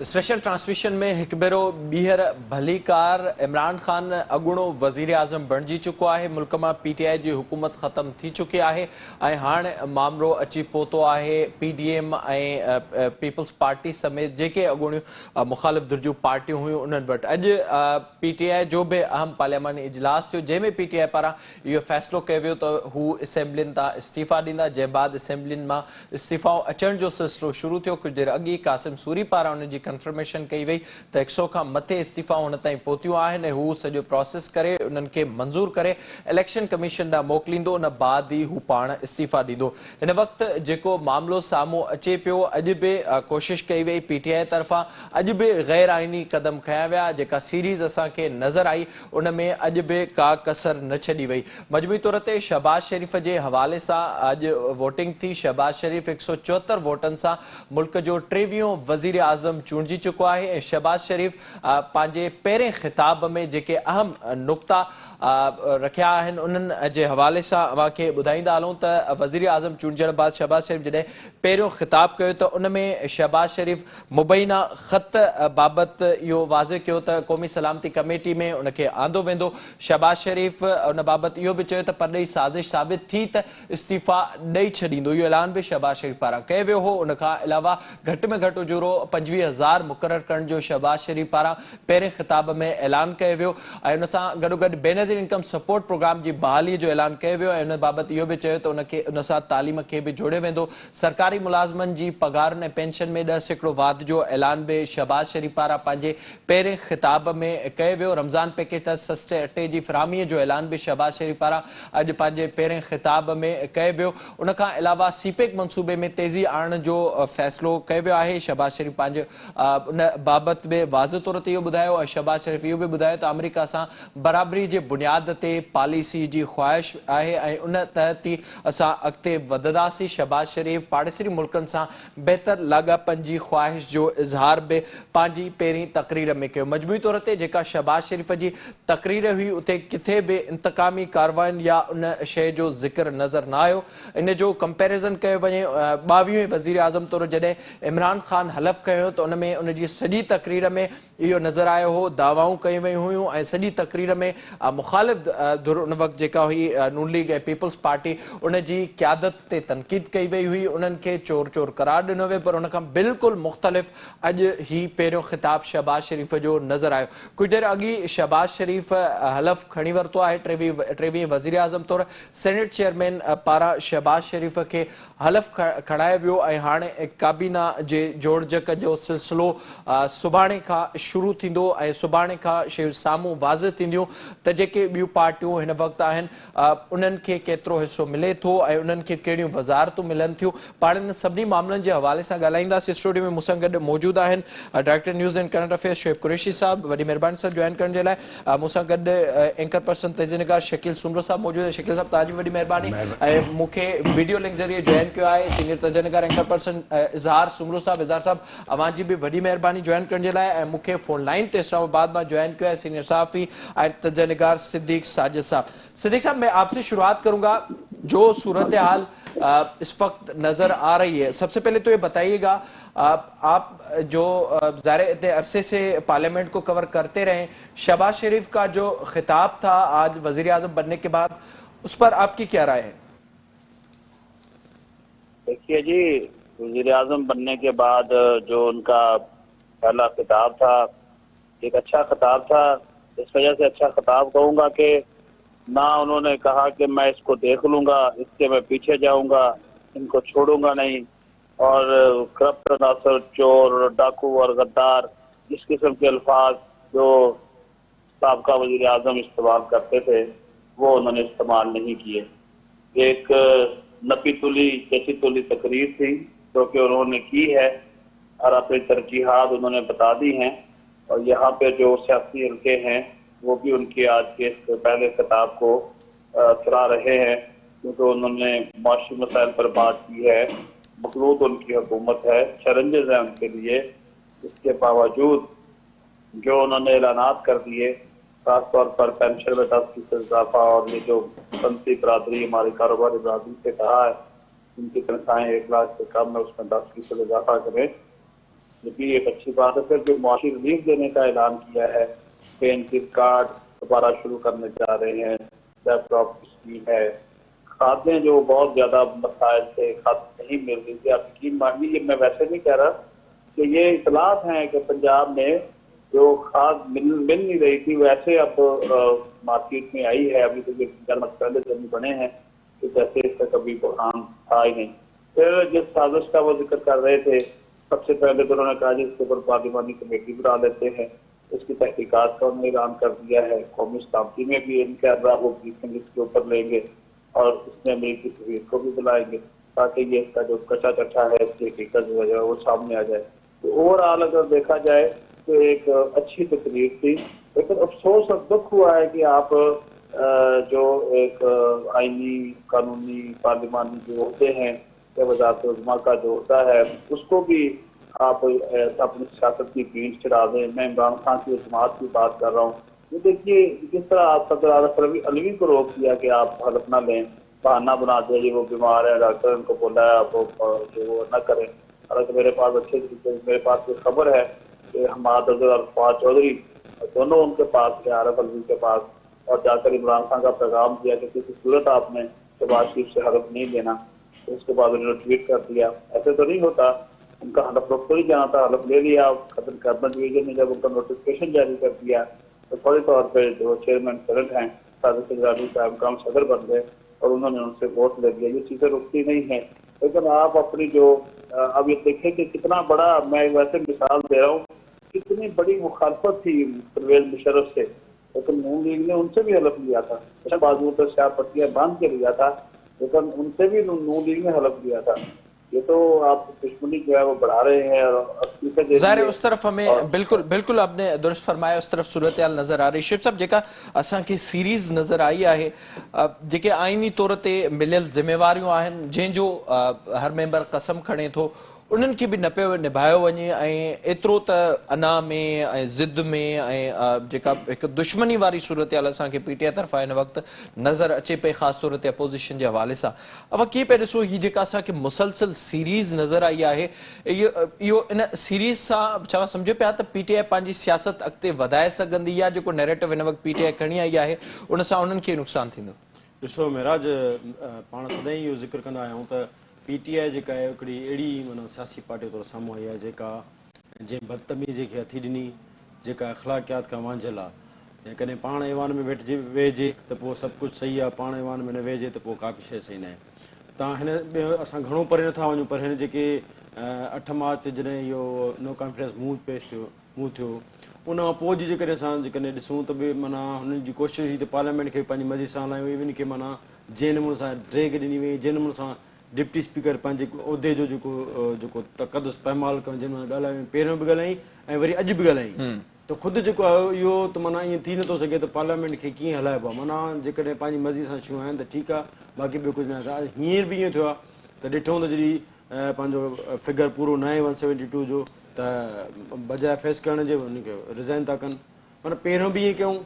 Special transmission में एक भेरो ॿीहर भलीकार इमरान ख़ान अॻूणो वज़ीर आज़म बणिजी चुको आहे। मुल्क में PTI जी हुकूमत ख़त्म थी चुकी है ऐं हाणे मामलो अची पहुतो आहे PDM ऐं पीपल्स पार्टी समेत जेके अॻूणियूं मुख़ालिफ़ धुरिजूं पार्टियूं हुयूं उन्हनि वटि अॼु PTI जो भी अहम पार्लियामानी इजलास थियो, जंहिंमें PTI पारां इहो फ़ैसिलो कयो वियो त हू असेंबलियुनि तां इस्तीफ़ा ॾींदा, जंहिं बाद असेंबलियुनि मां इस्तीफ़ाऊं अचण जो सिलसिलो शुरू थियो। कुछ देर अॻु ई कासिम सूरी पारां उन जी कंफर्मेशन कई वई त 100 खां मथे इस्तीफ़ा हुन ताईं पहुतियूं आहिनि। हू सॼो प्रोसेस करे उन्हनि खे मंज़ूर करे इलेक्शन कमीशन ॾांहुं मोकिलींदो, उन बाद ई हू पाण इस्तीफ़ा ॾींदो। हिन वक़्तु जेको मामिलो साम्हूं अचे पियो, अॼु बि कोशिश कई वई PTI तरफ़ां, अॼु बि गैर आइनी कदम खयां विया। जेका सीरीज़ असांखे नज़र आई उन में अॼु बि का कसर न छॾी वई। मजमूई तौर ते शहबाज शरीफ़ जे हवाले सां अॼु वोटिंग थी। शहबाज शरीफ़ 174 वोटनि सां मुल्क जो 23हों वज़ीर आज़म चूंडिजी चुको आहे ऐं शहबाज शरीफ़ पंहिंजे पहिरें ख़िताब में जेके अहम नुक़्ता रखिया आहिनि उन्हनि जे हवाले सां अव्हांखे ॿुधाईंदा हलूं त वज़ीर आज़म चूंडजण बाद शहबाज शरीफ़ जॾहिं पहिरियों ख़िताब कयो त उन में शहबाज शरीफ़ मुबैना ख़त बाबति इहो वाज़े कयो त क़ौमी सलामती कमेटी में उनखे आंदो वेंदो। शहबाज शरीफ़ उन बाबति इहो बि चयो त परॾेही साज़िश साबित थी त इस्तीफ़ा ॾेई छॾींदो। इहो ऐलान बि शहबाज शरीफ़ पारां कयो वियो हो। उनखां अलावा घटि में घटि उजूरो 25,000 मुक़ररु करण जो शहबाज शरीफ़ पारां पहिरें ख़िताब में ऐलान कयो वियो ऐं उन सां गॾोगॾु बेनज़ीर इनकम सपोर्ट प्रोग्राम जी बहालीअ जो ऐलान कयो वियो ऐं उन बाबति इहो बि चयो त उन सां तालीम खे बि जोड़ियो वेंदो। सरकारी मुलाज़िमनि जी पघारुनि ऐं पेंशन में 10% वाध जो ऐलान बि शहबाज शरीफ़ पारां पंहिंजे पहिरें ख़िताब में कयो वियो। रमज़ान पैकेज तहत सस्ते अटे जी फ़राहमीअ जो ऐलान बि शहबाज शरीफ़ पारां अॼु पंहिंजे पहिरें ख़िताब में कयो वियो। उनखां अलावा सीपेक मनसूबे में तेज़ी आणण जो फ़ैसिलो कयो वियो आहे। शहबाज शरीफ़ पंहिंजे उन बाबति बि वाज़ तौर ते इहो ॿुधायो ऐं शहबाज शरीफ़ इहो बि ॿुधायो त अमेरिका सां बराबरी जे बुनियाद ते पॉलिसी जी ख़्वाहिश आहे ऐं उन तहत ई असां अॻिते वधंदासीं। शहबाज शरीफ़ पाड़ेसरी मुल्कनि सां बहितर लाॻापनि जी ख़्वाहिश जो इज़हार बि पंहिंजी पहिरीं तक़रीर में कयो। मजमूई तौर ते जेका शहबाज शरीफ़ जी तक़रीर हुई उते किथे बि इंतकामी कार्रवाइनि या उन शइ जो ज़िक्र नज़र न आयो। इन जो कंपेरिज़न कयो वञे 22वें वज़ीर आज़म तौरु जॾहिं इमरान ख़ान हलफ़ कयो त उन में उन जी सॼी तक़रीर में इहो नज़र आयो हो, दावाऊं कयूं वयूं हुयूं ऐं सॼी तक़रीर में मुख़ालिफ़ धुर उन वक़्तु जेका हुई नून लीग ऐं पीपल्स पार्टी उन जी क़यादत ते तनक़ीद कई वई हुई, उन्हनि खे चोर चोर करार ॾिनो वियो। पर उनखां बिल्कुलु मुख़्तलिफ़ अॼु ही पहिरियों ख़िताब शहबाज शरीफ़ जो नज़र आयो। कुझु देर अॻु ई शहबाज शरीफ़ हलफ़ खणी वरितो आहे 23वें वज़ीर आज़म तौरु। सेनेट चेयरमैन पारां शहबाज शरीफ़ खे हलफ़ खणायो वियो ऐं हाणे काबीना जे जोड़जक जो सिलसिलो सुभाणे खां शुरू थींदो ऐं सुभाणे खां शयूं साम्हूं वाज़ थींदियूं त जेके ॿियूं पार्टियूं हिन वक़्तु आहिनि उन्हनि खे केतिरो हिसो मिले थो ऐं उन्हनि खे कहिड़ियूं वज़ारतूं मिलनि थियूं। पाण इन सभिनी मामलनि जे हवाले सां ॻाल्हाईंदासीं। स्टूडियो में मूंसां गॾु मौजूदु आहिनि director news and current affairs Shoaib Qureshi साहब, वॾी महिरबानी सर जॉइन करण जे लाइ। मूंसां गॾु एंकर पर्सन तजनिगार शकील सुमरो साहब मौजूदु आहे। शकील साहब तव्हांजी वॾी महिरबानी ऐं मूंखे वीडियो लिंक ज़रिए जॉइन कयो आहे सीनियर तजनिगार एंकर पर्सन इज़हार सुमरो साहब। इज़हार साहब अव्हांजी बि वॾी महिरबानी जॉइन करण जे लाइ ऐं मूंखे फ़ोन लाइन ते इस्लामाबाद में ज्वाइन किया है सीनियर सहाफ़ी और तजनिगार सिद्दीक साजिद साहब। सिद्दीक साहब मैं आपसे शुरुआत करूंगा। जो सूरत हाल इस वक्त नज़र आ रही है, सबसे पहले तो ये बताइएगा आप जो ज़ाहिर अरसे से पार्लियामेंट को कवर करते रहे, शहबाज शरीफ का जो खिताब था आज वज़ीर आज़म बनने के बाद उस पर आपकी क्या राय है? देखिए जी, वज़ीर आज़म बनने के बाद जो उनका पहला खिताब था एक अच्छा खिताब था। इस वजह से अच्छा खिताब कहूँगा कि ना उन्होंने कहा कि मैं इसको देख लूँगा, इसके मैं पीछे जाऊँगा, इनको छोड़ूंगा नहीं, और करप्ट नासर, चोर, डाकू और गद्दार इस किस्म के अल्फाज जो साबका वज़ीर आज़म इस्तेमाल करते थे वो उन्होंने इस्तेमाल नहीं किए। एक नपी तुली जैसी तुली तकरीर थी जो कि उन्होंने की है और अपनी तरजीहात उन्होंने बता दी हैं और यहाँ पे जो सियासी हल्के हैं वो भी उनकी आज के पहले खिताब को सराह रहे हैं क्योंकि उन्होंने माशी मसाइल पर बात की है। मखलूत उनकी हुकूमत है, चैलेंजेस हैं उनके लिए। इसके बावजूद जो उन्होंने ऐलानात कर दिए, खासतौर पर पेंशन में 10% इजाफा और ये जो सनती बरादरी हमारी कारोबारी बरादरी से कहा है उनकी तनख्वाहें 1 लाख से कम है उसमें 10% इजाफा करें, ये भी एक अच्छी बात है। फिर जो मुआशी रिलीफ देने का ऐलान किया है, पेन किट कार्ड दोबारा शुरू करने जा रहे हैं, लैपटॉप की स्कीम है, खादें जो बहुत ज्यादा मसाइल थे, खाद नहीं मिल रही थी, आप यकीन मानिए, ये मैं वैसे नहीं कह रहा कि ये इतलात हैं कि पंजाब में जो खाद मिल नहीं रही थी वैसे अब मार्केट में आई है। अभी तो ये पहले जब बने हैं कि जैसे इसका कभी बुरहान था ही नहीं। फिर जिस साजिश का वो जिक्र कर रहे थे, सबसे पहले तो उन्होंने कहा जी इसके ऊपर पार्लिमानी कमेटी बना लेते हैं, इसकी तहकीकात का उन्होंने ऐलान कर दिया है। कौमी सलामती में भी इनका वो ब्रीफिंग इसके ऊपर लेंगे और इसमें अमरीकी सफीर को भी बुलाएंगे ताकि ये इसका जो कच्चा चट्टा है इसकी हकीकत जो है वो सामने आ जाए। तो ओवरऑल अगर देखा जाए तो एक अच्छी तकरीर थी, लेकिन अफसोस और दुख हुआ है कि आप जो एक आईनी कानूनी पार्लिमानी जो होते हैं या वज़ारत उज़्मा का जो होता है उसको भी आप अपनी सियासत की पीठ चढ़ा दें। मैं इमरान खान की जमात की बात कर रहा हूँ। ये देखिए किस तरह आप सदर आज़म रवि अलवी को रोक दिया कि आप हलफ ना लें, बहाना बना दिया जी वो बीमार है, डॉक्टर उनको बोला है आप वो न करें। हालांकि मेरे पास ये खबर है कि हमारा अल्फाज चौधरी दोनों उनके पास गए, आरफ अलवी के पास, और जाकर इमरान खान का पैगाम दिया कि किसी सूरत आपने शहबाज शरीफ से हलफ नहीं लेना। तो उसके बाद उन्होंने ट्वीट कर दिया, ऐसे तो नहीं होता, उनका हलफ रोक तो ही जाना था, हलफ ले लिया। कैबिनेट डिवीजन ने जब उनका नोटिफिकेशन जारी कर दिया तो फौरी तौर पर जो चेयरमैन करंट हैं सादिक सजरानी साहब का सदर बन गए और उन्होंने उनसे वोट ले लिया। ये चीजें रुकती नहीं है। लेकिन आप अपनी जो अब ये देखें कि कितना बड़ा, मैं वैसे मिसाल दे रहा हूँ, कितनी बड़ी मुखालफत थी परवेज मुशर्रफ से, लेकिन नून लीग ने उनसे भी हलफ लिया था। बाजू पर स्याह पट्टियां बांध के लिया था, लेकिन उनसे भी नून लीग ने हलफ लिया था। ये तो आप दुश्मनी जो है वो बढ़ा रहे हैं और ज़ाहिर है उस तरफ हमें बिल्कुल आपने दुरुस्त फरमाया, उस तरफ सूरत हाल नज़र आ रही। शिव साहब जेका असांखे सीरीज़ नज़र आई आहे, जेके आइनी तौर ते मिलियल ज़िम्मेवारियूं आहिनि जंहिंजो हर मेंबर कसम खणे थो उन्हनि खे बि न पियो निभायो वञे, ऐं एतिरो त अना में ऐं ज़िद में ऐं जेका हिकु दुश्मनी वारी सूरत हाल असांखे पीटीआई तरफ़ां हिन वक़्तु नज़र अचे पई, ख़ासि तौर ते अपोज़िशन जे हवाले सां। अब कीअं पिया ॾिसो हीअ जेका असांखे मुसलसल सीरीज़ नज़र आई आहे, इहो इन सीरीज़ सां छा सम्झो पिया त पीटीआई पंहिंजी सियासत अॻिते वधाए सघंदी, या जेको नैरेटिव हिन वक़्तु पीटीआई खणी आई आहे उन सां उन्हनि खे नुक़सानु थींदो? ॾिसो महराज, पाण सदाईं इहो ज़िक्र कंदा आहियूं त पीटीआई जेका आहे हिकिड़ी अहिड़ी माना सियासी पार्टी तौरु साम्हूं आई आहे जेका जंहिं बदतमीज़ी खे हथी ॾिनी, जेका अख़लाक़ियात खां वांझियल आहे। ऐं कॾहिं पाण ईवान में वेहिजे त पोइ सभु कुझु सही आहे, पाण ईवान में न वेहिजे त पोइ का बि शइ सही न आहे। तव्हां हिन में असां घणो परे नथा वञूं, पर हिन जेके 8 मार्च जॾहिं इहो नो कॉन्फिडेंस मूव थियो उन खां पोइ जी जेकॾहिं असां जेकॾहिं ॾिसूं त बि माना हुननि जी कोशिशि हुई त पार्लियामेंट खे पंहिंजी मर्ज़ी सां हलायूं, इवन खे माना जंहिं नमूने सां ड्रैग ॾिनी वई, जंहिं नमूने सां डिप्टी स्पीकर पंहिंजे उहिदे जो जेको तक़दुस पैमाल करणु जंहिं महिल ॻाल्हायूं, पहिरियों बि ॻाल्हाई ऐं वरी अॼु बि ॻाल्हाई, त ख़ुदि जेको आहे इहो त माना ईअं थी नथो सघे त पार्लियामेंट खे कीअं हलाइबो आहे। माना जेकॾहिं पंहिंजी मर्ज़ी सां शयूं आहिनि त ठीकु आहे, बाक़ी ॿियो कुझु न आहे। हींअर बि ईअं थियो आहे त ॾिठो त जॾहिं पंहिंजो फिगर पूरो न आहे 172 जो, त बजाए फेस करण जे उनखे रिज़ाइन था कनि। माना पहिरियों बि ईअं कयूं,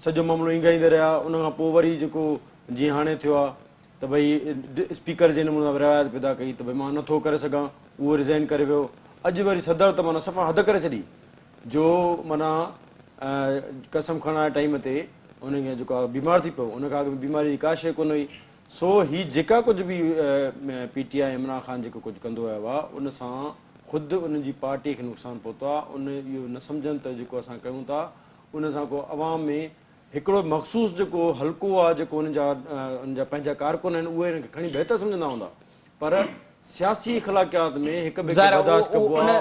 सॼो मामिलो ईंगाईंदे रहिया, उन खां पोइ वरी जेको जीअं हाणे थियो आहे त भई स्पीकर जे नमूने रिवायत पैदा कई त भई मां नथो करे सघां, उहो रिज़ाइन करे वियो। अॼु वरी सदर त माना सफ़ा हद करे छॾी, जो माना कसम खणण टाइम ते उनखे जेको आहे बीमार थी पियो, उनखां अॻु बीमारी जी का शइ कोन हुई। सो हीअ जेका कुझु बि पीटीआई इमरान खान जेको कुझु कंदो आयो आहे उन सां ख़ुदि उन जी पार्टीअ खे नुक़सानु पहुतो आहे। उन इहो न सम्झनि त जेको असां कयूं था उन सां को अवाम में हिकिड़ो मख़सूस जेको हल्को आहे, जेको उन जा पंहिंजा कारकुन आहिनि उहे हिनखे खणी बहितर सम्झंदा हूंदा, पर सियासी इख़लाक़ियात में हिक ॿिए खे बर्दाश्त कबो आहे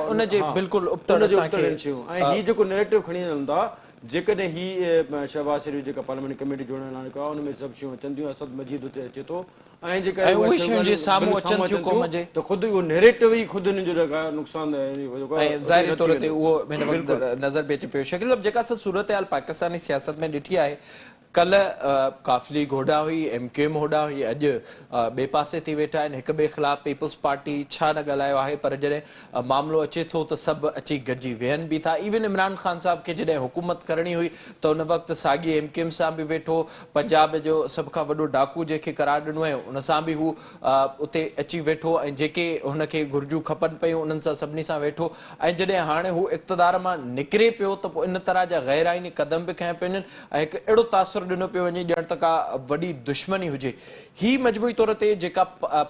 शयूं। ऐं हीअ जेको नैरेटिव खणी हलंदा, जेकॾहिं हीअ शहबाज शरीफ जेका पार्लियामेंट कमेटी जोड़ण लाइ कयो आहे उन में सभु शयूं अचनि थियूं, असद मजीद हुते अचे थो, ऐं जेका त ख़ुदि उहो नैरेटिव ई ख़ुदि हिन जो जेका नुक़सानु ज़ाहिरी तौर ते उहो हिन वक़्तु नज़र बि अचे पियो। शकील साहब, जेका असां सूरत हाल पाकिस्तानी सियासत में ॾिठी आहे, कल काफ़िली घोड़ा हुई MQM होड़ा हुई अॼु ॿिए पासे थी वेठा आहिनि हिक ॿिए ख़िलाफ़ पीपल्स पार्टी छा न ॻाल्हायो आहे पर जॾहिं मामिलो अचे थो त सभु अची गॾिजी वेहनि बि था इवन इमरान ख़ान साहब खे जॾहिं हुकूमत करणी हुई त उन वक़्तु साॻी MQM सां बि वेठो पंजाब जो सभ खां वॾो डाकू जंहिंखे करार ॾिनो आहे उन सां बि हू उते अची वेठो ऐं जेके हुनखे घुर्जूं खपनि पियूं उन्हनि सां सभिनी सां वेठो ऐं जॾहिं हाणे हू इक़्तिदार मां निकिरे पियो त पोइ इन तरह जा गैर आइनी क़दम बि खयां पिया वञनि ऐं हिकु अहिड़ो तासुर ॾिनो पियो वञे ॼण त का वॾी दुश्मनी हुजे ही मजमूई तौर ते जेका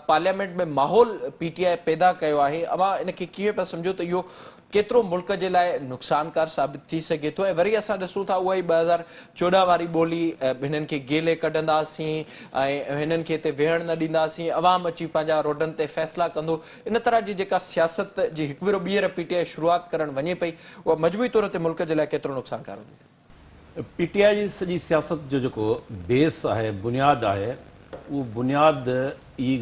पार्लियामेंट में माहौल PTI पैदा कयो आहे अवां इनखे कीअं पिया सम्झो त इहो केतिरो मुल्क जे लाइ नुक़सानकार साबित थी सघे थो ऐं वरी असां ॾिसूं था उहा ई 2014 वारी ॿोली हिननि खे गेले कढंदासीं ऐं हिननि खे हिते वेहण न ॾींदासीं अवाम अची पंहिंजा रोडनि ते फ़ैसिला कंदो इन तरह जी जेका सियासत जी हिकु भेरो ॿीहर PTI शुरूआति करणु वञे पई उहा मजमूई तौर ते मुल्क जे लाइ केतिरो नुक़सानकार हुजे PTI जी सॼी सियासत जो जेको बेस आहे बुनियादु आहे उहो बुनियादु ई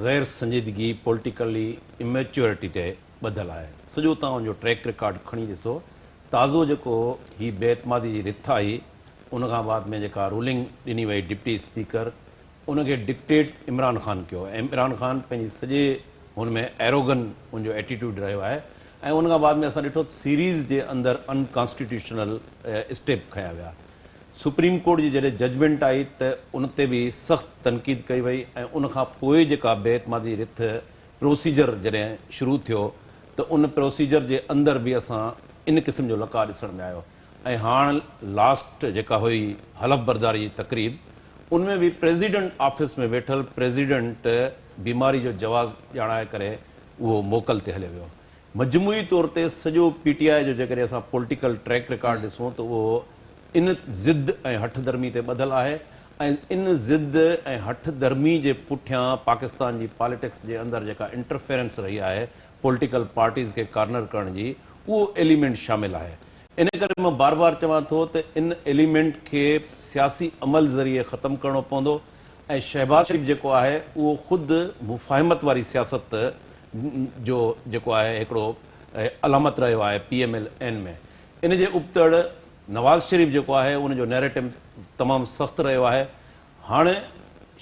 गैर संजीदगी पॉलिटिकली इमेच्योरिटी ते ॿधल आहे सॼो तव्हां हुनजो ट्रैक रिकॉर्ड खणी ॾिसो ताज़ो जेको ही बेतमादी जी रिथ आई उन खां बाद में जेका रूलिंग ॾिनी वई डिप्टी स्पीकर उनखे डिक्टेट इमरान ख़ान कयो ऐं इमरान ख़ान पंहिंजी सॼे हुन में एरोगन उनजो एटीट्यूड रहियो आहे ऐं उन खां बाद में असां ॾिठो सीरीज़ जे अंदरि अनकॉन्स्टिट्यूशनल स्टेप खयां विया सुप्रीम कोर्ट जी जॾहिं जजमेंट आई त उन ते बि सख़्तु तनक़ीद कई वई ऐं उन खां पोइ जेका बेतमादी रिथ प्रोसीजर जॾहिं शुरू थियो त उन प्रोसीजर जे अंदरि बि असां इन क़िस्म जो लका ॾिसण में आयो ऐं हाणे लास्ट जेका हुई हलफ़ बरदारी जी तक़रीब उनमें बि प्रेसिडेंट ऑफिस में वेठल प्रेसिडेंट बीमारी जो जवाबु ॼाणाए करे उहो मोकल ते हलियो वियो मजमूई तौर ते सॼो PTI जो जेकॾहिं असां पॉलिटिकल ट्रैक रिकॉर्ड ॾिसूं त उहो इन ज़िद ऐं हठ धर्मी ते ॿधल आहे ऐं इन ज़िद ऐं हठ धर्मी जे पुठियां पाकिस्तान जी पॉलिटिक्स जे अंदरि जेका इंटरफेरेंस रही आहे पॉलिटिकल पार्टीज़ खे कार्नर करण जी उहो एलिमेंट शामिल आहे इन करे मां बार बार चवां थो त इन एलिमेंट खे सियासी अमल ज़रिए ख़तमु करणो पवंदो ऐं शहबाज शरीफ़ जेको आहे उहो ख़ुदि मुफ़ाहिमत वारी सियासत जो जेको आहे हिकिड़ो अलामत रहियो आहे PMLN में इन जे उबतड़ नवाज़ शरीफ़ जेको आहे उनजो नैरेटिव तमामु सख़्तु रहियो आहे हाणे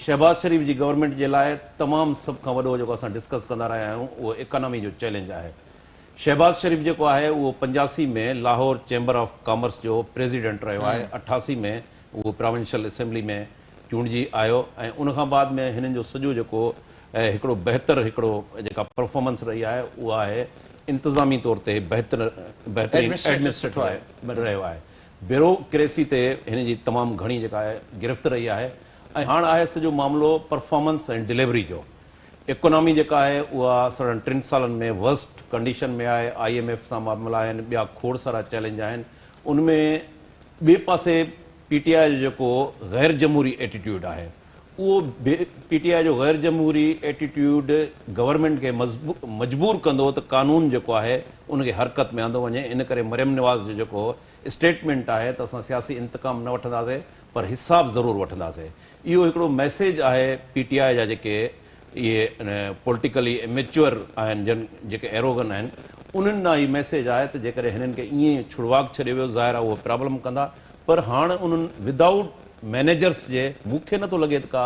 शहबाज शरीफ़ जी गवर्नमेंट जे लाइ तमामु सभ खां वॾो जेको असां डिस्कस कंदा रहिया आहियूं उहो इकोनॉमी जो चैलेंज आहे शहबाज शरीफ़ जेको आहे उहो 85 में लाहौर चैम्बर ऑफ कॉमर्स जो प्रेसिडेंट रहियो आहे 88 में उहो प्रोविंशियल असेंबली में चूंडिजी आयो ऐं उन खां बाद में हिननि जो सॼो जेको हिकिड़ो बहितर हिकिड़ो जेका परफॉर्मेंस रही आहे उहा आहे इंतिज़ामी तौर ते बहितरीन एडमिनिस्ट्रेटिव रहियो आहे ब्यूरोक्रेसी ते हिन जी तमामु घणी जेका आहे गिरफ़्त रही आहे ऐं हाणे आहे सॼो मामिलो परफॉर्मेंस ऐं डिलीवरी जो इकोनॉमी जेका आहे उहा साढनि 3 सालनि में वर्स्ट कंडीशन में आहे IMF सां मामला आहिनि ॿिया खोड़ सारा चैलेंज आहिनि उनमें ॿिए पासे PTI जो जेको गैर जमहूरी एटीट्यूड आहे उहो PTI जो गैर जमहूरी एटीट्यूड गवर्नमेंट खे मजबूर कंदो त कानून जेको आहे उनखे हरकत में आंदो वञे इन करे मरियम नवाज़ जो जेको स्टेटमेंट आहे त असां सियासी इंतकाम न वठंदासीं पर हिसाब ज़रूरु वठंदासीं इहो हिकिड़ो मैसेज आहे PTI जा जेके इहे पॉलिटिकली इमेच्योर आहिनि जेके एरोगन आहिनि उन्हनि ॾांहुं हीउ मैसेज आहे त जेकॾहिं हिननि खे ईअं छुड़वाक छॾे वियो ज़ाहिर आहे उहो प्रॉब्लम कंदा पर हाणे उन्हनि विदाउट मैनेजर्स जे मूंखे नथो लॻे त का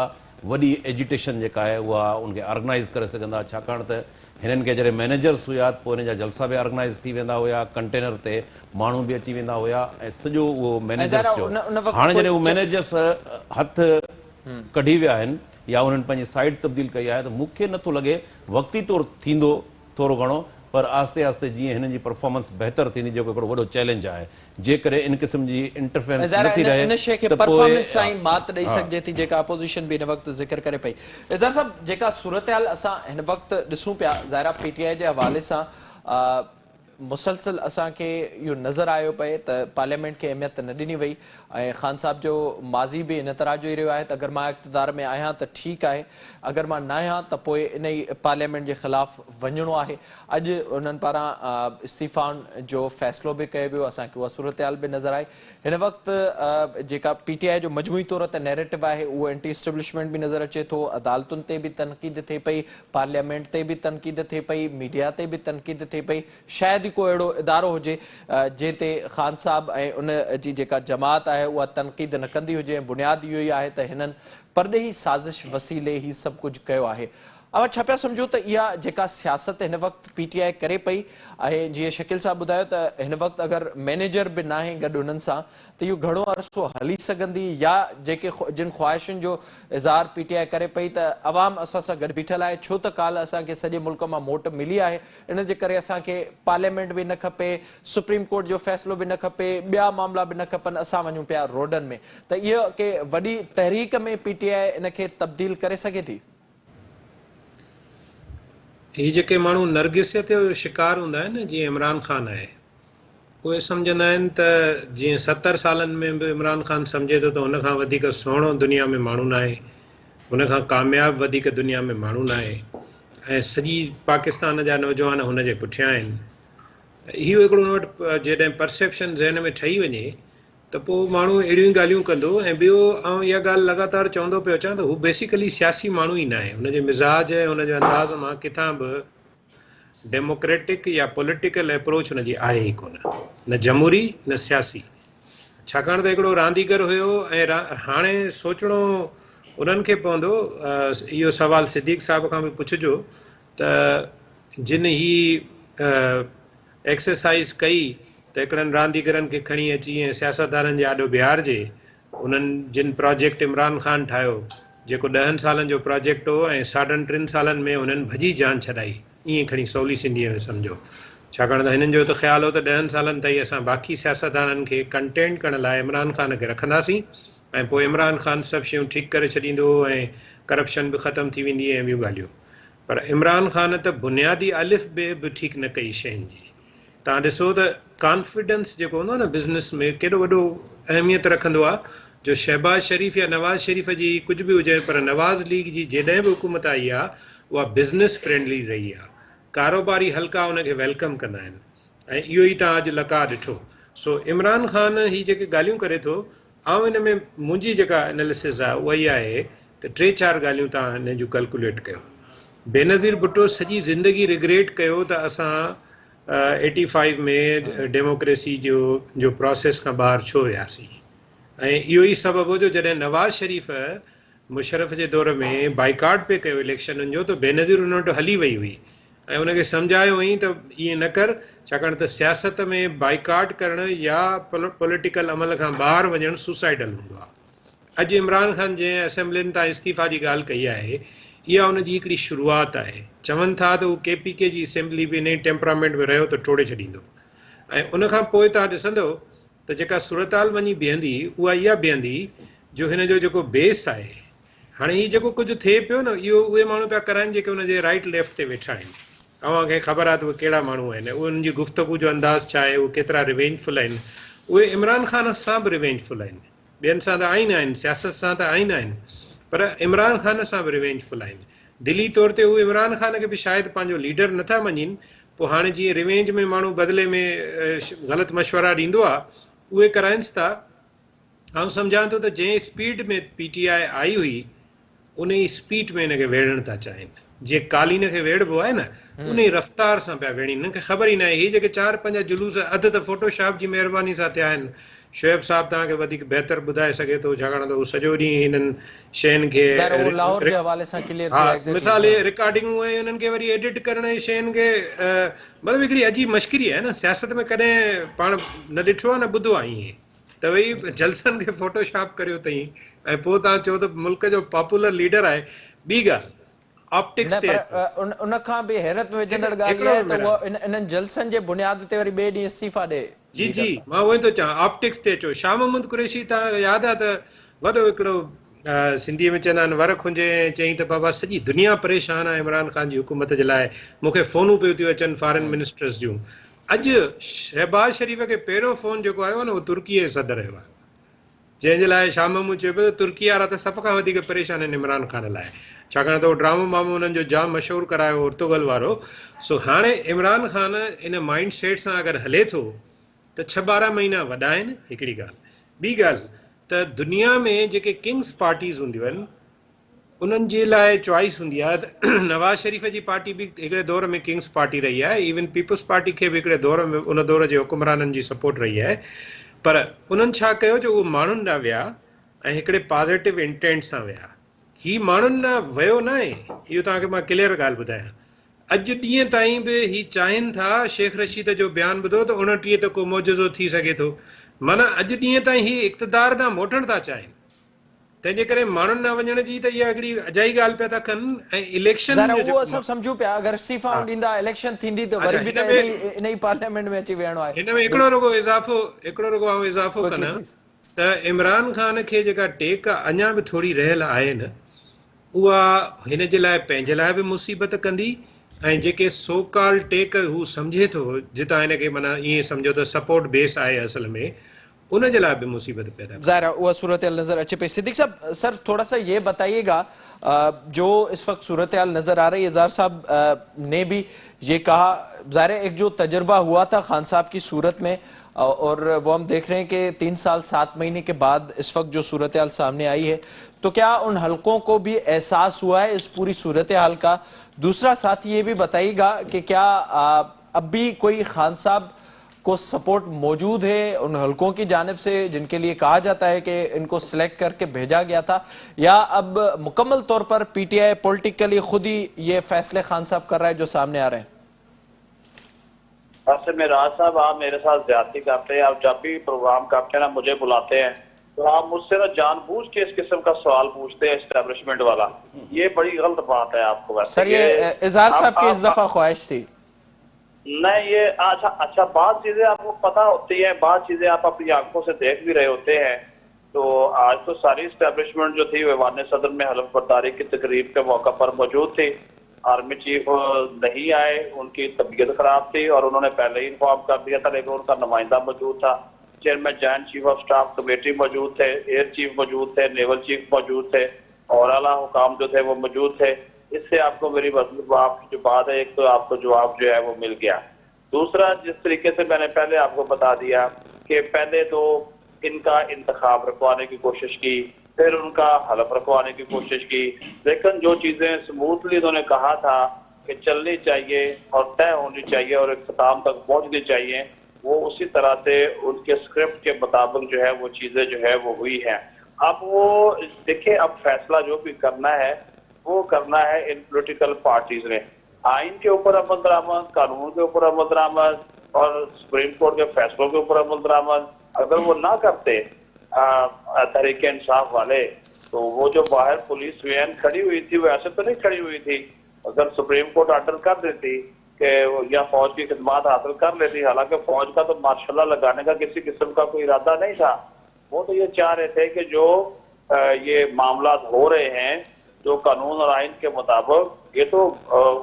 वॾी एजिटेशन जेका आहे उहा उनखे ऑर्गेनाइज़ करे सघंदा छाकाणि त हिननि खे जॾहिं मैनेजर्स हुया पोइ हिन जा जलसा बि ऑर्गेनाइज़ थी वेंदा हुया कंटेनर ते माण्हू बि अची वेंदा हुया ऐं सॼो उहो मैनेजर्स जो हाणे जॾहिं उहे मैनेजर्स हथ कढी विया आहिनि या उन्हनि पंहिंजी साइड तब्दील कई आहे त मूंखे नथो लॻे वक़्ती तौरु थींदो थोरो घणो पर आस्ते आस्ते जीअं हिननि जी परफॉर्मेंस बहितर थींदी जेको हिकिड़ो वॾो चैलेंज आहे जेकॾहिं इन क़िस्म जी इंटरफेरेंस नथी रहे इन शइ खे परफॉर्मेंस सां ई मात ॾेई सघिजे थी जेका अपोज़िशन बि हिन वक़्तु ज़िक्र करे पई इज़हार साहब जेका सूरतहाल असां हिन वक़्तु ॾिसूं पिया ज़ाहिर PTI जे हवाले सां मुसलसल असांखे इहो नज़र आयो पए त पार्लियामेंट खे अहमियत न ॾिनी वई ऐं ख़ान साहब जो माज़ी बि इन तरह जो ई रहियो आहे त अगरि मां इक़्तिदार में आहियां त ठीकु आहे अगरि मां न आहियां त पोइ इन ई पार्लियामेंट जे ख़िलाफ़ु वञिणो आहे अॼु उन्हनि पारां इस्तीफ़ाउनि जो फ़ैसिलो बि कयो वियो असांखे उहा सूरतहाल बि नज़र आई हिन वक़्तु जेका PTI जो मजमूई तौर ते नैरेटिव आहे उहो एंटी एस्टेब्लिशमेंट बि नज़र अचे थो अदालतुनि ते बि तनक़ीद थिए पई पार्लियामेंट ते बि तनक़ीद थिए पई मीडिया ते बि तनक़ीद थिए पई शायदि को अहिड़ो इदारो हुजे जंहिं ते ख़ान साहब ऐं उन जी जेका जमात आहे उहा तनक़ीद न कंदी हुजे ऐं बुनियादु इहो ई आहे त हिननि परॾेही साज़िश वसीले ही सभु कुझु कयो आहे। अवां छा पिया सम्झो त इहा जेका सियासत हिन वक़्तु PTI करे पई ऐं जीअं शकील साहब ॿुधायो त हिन वक़्तु अगरि मैनेजर बि न आहे गॾु उन्हनि सां त इहो घणो अरसो हली सघंदी या जेके जिन ख़्वाहिशुनि जो इज़हार PTI करे पई त अवाम असां सां गॾु बीठल आहे छो त काल्ह असांखे सॼे मुल्क मां मोट मिली आहे इन जे करे असांखे पार्लियामेंट बि न खपे, सुप्रीम कोर्ट जो फ़ैसिलो बि न खपे, ॿिया मामला बि न खपनि, असां वञूं पिया रोडनि में, त इहो के वॾी तहरीक में PTI इन खे तब्दील करे सघे थी? ही जेके माण्हू नरगिसियत जो शिकार हूंदा आहिनि न, जीअं इमरान ख़ान आहे, उहे सम्झंदा आहिनि त जीअं 70 सालनि में बि इमरान ख़ान सम्झे थो त हुन खां वधीक सुहिणो दुनिया में माण्हू न आहे, हुन खां कामयाबु वधीक दुनिया में माण्हू न आहे ऐं सॼी पाकिस्तान जा नौजवान हुन जे पुठियां आहिनि। इहो हिकिड़ो हुन वटि जॾहिं परसेप्शन ज़हन में ठही वञे त पोइ माण्हू अहिड़ियूं ॻाल्हियूं कंदो। ऐं ॿियो आउं इहा ॻाल्हि लगातार चवंदो पियो अचां त हू बेसिकली सियासी माण्हू ई न आहे, हुनजे मिज़ाज ऐं हुनजे अंदाज़ मां किथां बि डेमोक्रेटिक या पॉलिटिकल अप्रोच हुनजी आहे ई कोन, न जमहूरी न सियासी। छाकाणि त हिकिड़ो रांदीगर हुयो ऐं हाणे सोचणो उन्हनि खे पवंदो, इहो सवाल सिद्दीक़ साहब खां बि पुछिजो त जिन ही एक्सरसाइज़ कई त हिकिड़नि रांदीगरनि खे खणी अची ऐं सियासतदाननि जे आॾो बिहारजे, उन्हनि जिन प्रोजेक्ट इमरान ख़ान ठाहियो जेको 10 सालनि जो प्रोजेक्ट हो ऐं 3.5 सालनि में हुननि भॼी जान छॾाई, ईअं खणी सवली सिंधीअ में सम्झो। छाकाणि त हिननि जो त ख़्यालु हो त 10 सालनि ताईं असां बाक़ी सियासतदाननि खे कंटेंट करण लाइ इमरान ख़ान खे रखंदासीं ऐं पोइ इमरान ख़ान सभु शयूं ठीकु करे छॾींदो ऐं करप्शन बि ख़तमु थी वेंदी ऐं ॿियूं ॻाल्हियूं। पर इमरान ख़ान त बुनियादी अलिफ बे बि ठीकु न कई शयुनि जी। तव्हां ॾिसो त कॉन्फिडेंस जेको हूंदो आहे न बिज़नेस में केॾो वॾो अहमियत रखंदो आहे, जो शहबाज शरीफ़ या नवाज़ शरीफ़ जी कुझु बि हुजे, पर नवाज़ लीग जी जॾहिं बि हुकूमत आई आहे उहा बिज़नेस फ्रेंडली रही आहे, कारोबारी हल्का उनखे वेलकम कंदा आहिनि ऐं इहो ई तव्हां अॼु लका ॾिठो। सो इमरान ख़ान ही जेके ॻाल्हियूं करे थो, ऐं हिन में मुंहिंजी जेका एनालिसिस आहे उहा ई आहे त 3-4 ॻाल्हियूं तव्हां हिन जूं कैलकुलेट कयो। बेनज़ीर भुट्टो सॼी ज़िंदगी रिग्रेट कयो त असां 85 में डेमोक्रेसी जो प्रोसेस खां ॿाहिरि छो वियासीं, ऐं इहो ई सबबु हो जो जॾहिं नवाज़ शरीफ़ मुशर्रफ जे दौर में बाइकाट पे कयो इलेक्शननि जो, त बेनज़ीर हुन वटि हली वई हुई ऐं हुनखे सम्झायो हुई त ईअं न कर, छाकाणि त सियासत में बाइकाट करणु या पॉलिटिकल अमल खां ॿाहिरि वञणु सुसाइडल हूंदो आहे। अॼु इमरान ख़ान जंहिं असेंबलियुनि तां इस्तीफ़ा जी ॻाल्हि कई आहे, इहा हुनजी हिकिड़ी शुरूआति आहे। चवनि था त हू KPK जी असेंबली बि इन ई टेम्परामेंट में रहियो त टोड़े छॾींदो, ऐं उनखां पोइ तव्हां ॾिसंदो त जेका सूरताल वञी बीहंदी उहा इहा बीहंदी जो हिन जो जेको बेस आहे। हाणे हीउ जेको कुझु थिए पियो न, इहो उहे माण्हू पिया कराइनि जेके हुनजे राइट लेफ्ट ते वेठा आहिनि। अव्हांखे ख़बर आहे त उहे कहिड़ा माण्हू आहिनि, उन्हनि जी गुफ़्तगू जो अंदाज़ छा आहे, उहे केतिरा रिवेंजफुल आहिनि। उहे इमरान ख़ान सां बि रिवेंजफुल आहिनि, ॿियनि सां त आहिनि आहिनि, सियासत सां त आहिनि आहिनि, पर इमरान ख़ान सां बि रिवेंजफुल आहिनि। दिली तौर ते उहे इमरान ख़ान खे बि शायदि पंहिंजो लीडर नथा मञनि, पोइ हाणे जीअं रिवेंज में माण्हू बदिले में ग़लति मशवरा ॾींदो आहे, उहे कराइनिसि था। ऐं सम्झां थो त जंहिं स्पीड में PTI आई हुई उन ई स्पीड में हिनखे वेड़णु था चाहिनि, जीअं कालीन खे वेड़बो आहे न, उन ई रफ़्तार सां पिया वेड़ी। हिननि खे ख़बर ई न आहे, हीअ जेके 4-5 जुलूस अधु त फोटोशॉप जी महिरबानी सां थिया आहिनि। शोएब साहब तव्हांखे वधीक बहितर ॿुधाए सघे थो, छाकाणि त उहो सॼो ॾींहुं हिननि शयुनि खे, हा मिसाल रिकॉर्डिंगूं ऐं हुननि खे वरी एडिट करण जी शयुनि खे, मतिलबु हिकिड़ी अजीब मश्करी आहे न। सियासत में कॾहिं पाण न ॾिठो आहे न ॿुधो आहे ईअं त भई जलसनि खे फोटोशॉप करियो अथई ऐं पोइ तव्हां चओ त मुल्क जो पॉपुलर लीडर आहे। ॿी ॻाल्हि ऑप्टिक्स ते उन खां बि हैरत में विझंदड़ ॻाल्हि आहे त उहो इन्हनि जलसनि जे बुनियाद ते वरी ॿिए ॾींहुं इस्तीफ़ा ॾे। जी मां उहो ई थो चवां, ऑप्टिक्स ते अचो। शाह महमूद कुरैशी तव्हां यादि आहे त वॾो हिकिड़ो सिंधीअ में चवंदा आहिनि वर खुंजे, चई त बाबा सॼी दुनिया परेशान आहे इमरान ख़ान जी हुकूमत जे लाइ, मूंखे फ़ोनूं पियूं थियूं अचनि फॉरेन मिनिस्टर्स जूं। अॼु शहबाज शरीफ़ खे पहिरियों फ़ोन जेको आयो आहे न, उहो तुर्कीअ जे सदर जो आहे, जंहिंजे लाइ शाह महमूद चए पियो त तुर्की वारा त सभ खां वधीक परेशान आहिनि इमरान ख़ान लाइ, छाकाणि त उहो ड्रामो वामो हुननि जो जाम मशहूरु करायो उर्तुगल वारो। सो हाणे Imran Khan in mind set सां अगरि हले थो त 6-12 महीना वॾा आहिनि, हिकिड़ी ॻाल्हि। ॿी ॻाल्हि त दुनिया में जेके किंग्स पार्टीज़ हूंदियूं आहिनि उन्हनि जे लाइ चॉइस हूंदी आहे त नवाज़ शरीफ़ जी पार्टी बि हिकिड़े दौर में किंग्स पार्टी रही आहे, इवन पीपल्स पार्टी खे बि हिकिड़े दौर में उन दौर जे हुकुमराननि जी सपोर्ट रही आहे, पर उन्हनि छा कयो जो उहे माण्हुनि ॾांहुं विया ऐं हिकिड़े पॉज़िटिव इंटेंट सां विया। ही माण्हुनि ॾांहुं वियो न आहे, इहो तव्हांखे मां क्लियर ॻाल्हि ॿुधायां। अॼु ॾींहं ताईं बि ही चाहिनि था, शेख रशीद जो बयानु ॿुधो त 29 ते को मौजज़ो थी सघे थो, माना अॼु ॾींहं ताईं ही इक़्तिदार ॾांहुं मोटणु था चाहिनि। तंहिंजे करे माण्हुनि न वञण जी त इहा हिकिड़ी अजाई ॻाल्हि पिया था कनि। ऐं इलेक्शन ज़रा जो उहो असां सम्झूं पिया, अगरि इस्तीफ़ा ॾींदा इलेक्शन थींदी त वरी बि त इन ई पार्लियामेंट में अची वेहणो आहे। हिन में हिकिड़ो रुगो इज़ाफ़ो कना त इमरान ख़ान खे जेका टेक अञा बि थोरी रहियल आहे न, उहा हिन जे लाइ पंहिंजे लाइ बि मुसीबत कंदी, ऐं जेके सो कॉल टेक हू सम्झे थो जितां हिनखे माना ईअं सम्झो त सपोर्ट बेस आहे असल में, उन जे लाइ बि मुसीबत पैदा कंदी। ज़ाहिर वो सूरत हाल नजर अच्छे पे। सिद्दीक साहब सर थोड़ा सा ये बताइएगा, जो इस वक्त सूरत हाल नजर आ रही है, जार साहब ने भी ये कहा, ज़ाहिर एक जो तजर्बा हुआ था खान साहब की सूरत में, और वो हम देख रहे हैं कि 3 साल 7 महीने के बाद इस वक्त जो सूरत हाल सामने आई है, तो क्या उन हलकों को भी एहसास हुआ है इस पूरी सूरत हाल का? दूसरा साथ ये भी बताइएगा कि क्या अब भी कोई खान साहब को सपोर्ट मौजूद है उन हलकों की जानिब से जिनके लिए कहा जाता है कि इनको सिलेक्ट करके भेजा गया था, या अब मुकम्मल तौर पर पीटीआई पॉलिटिकली खुद ही ये फैसले खान साहब कर रहा है जो सामने आ रहे हैं? आपसे मेराज साहब, आप मेरे साथ ज्यादती करते हैं। आप जब भी प्रोग्राम करते हैं ना, मुझे बुलाते हैं तो आप मुझसे ना जानबूझ के इस किस्म का सवाल पूछते हैं एस्टेब्लिशमेंट वाला। ये बड़ी गलत बात है आपको। वैसे सर ये इजहार साहब की इस दफा ख्वाहिश थी। नहीं, ये अच्छा बात चीजें आपको पता होती है, बात चीजें आप अपनी आंखों से देख भी रहे होते हैं। तो आज तो सारी एस्टेब्लिशमेंट जो थी ईवान सदर में हलफ बर्दारी की तकरीब के मौका पर मौजूद थी। आर्मी चीफ नहीं आए, उनकी तबीयत खराब थी और उन्होंने पहले ही इन्फॉर्म कर दिया था, लेकिन उनका नुमाइंदा मौजूद था। Chairman joint chief of staff committee मौजूद थे, एयर चीफ मौजूद थे, नेवल चीफ मौजूद थे और आला हुकाम जो थे वो मौजूद थे। इससे आपको मेरी आपकी जो बात है, एक तो आपको जवाब जो है वो मिल गया। दूसरा, जिस तरीके से मैंने पहले आपको बता दिया कि पहले तो इनका इंतखाब रखवाने की कोशिश की, फिर उनका हलफ रखवाने की कोशिश की, लेकिन जो चीजें स्मूथली उन्होंने कहा था कि चलनी चाहिए और तय होनी चाहिए और इख्तिताम तक पहुंचनी चाहिए, वो उसी तरह से उनके स्क्रिप्ट के मुताबिक जो है वो चीजें जो है वो हुई हैं। अब वो देखिए, अब फैसला जो भी करना है वो करना है इन पॉलिटिकल पार्टीज ने। आइन के ऊपर अमल दरामद, कानून के ऊपर अमल दरामद और सुप्रीम कोर्ट के फैसलों के ऊपर अमल दरामद अगर वो ना करते तहरीक इंसाफ वाले, तो वो जो बाहर पुलिस वैन खड़ी हुई थी वो ऐसे तो नहीं खड़ी हुई थी। अगर सुप्रीम कोर्ट ऑर्डर कर देती कि या फौज की खिदमत हासिल कर लेती, हालांकि फौज का तो मार्शल लगाने का किसी किस्म का कोई इरादा नहीं था। वो तो ये चाह रहे थे कि जो ये मामला हो रहे हैं जो कानून और आइन के मुताबिक, ये तो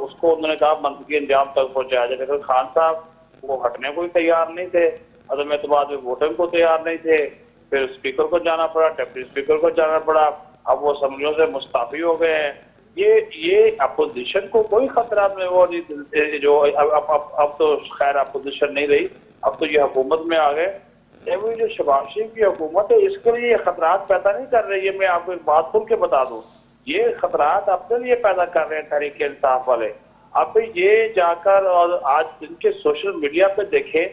उसको उन्होंने कहा मंतकी अंजाम तक पहुंचाया जाए, लेकिन खान साहब वो हटने को ही तैयार नहीं थे, अदम एतमाद में वोटिंग को तैयार नहीं थे। फिर स्पीकर को जाना पड़ा, डिप्टी स्पीकर को जाना पड़ा, अब वो असम्बलियों से मुस्ताफी हो गए हैं। ये अपोजिशन को कोई खतरा में वो नहीं, जो अब तो खैर अपोजिशन नहीं रही, अब तो ये हुकूमत में आ गए। वो जो शहबाज शरीफ की हुकूमत है, इसके लिए खतरात पैदा नहीं कर रही है। मैं आपको एक बात खुल के बता दूं, ये खतरात अपने लिए पैदा कर रहे हैं तहरीक इंसाफ वाले। अब ये जाकर और आज इनके सोशल मीडिया पे देखें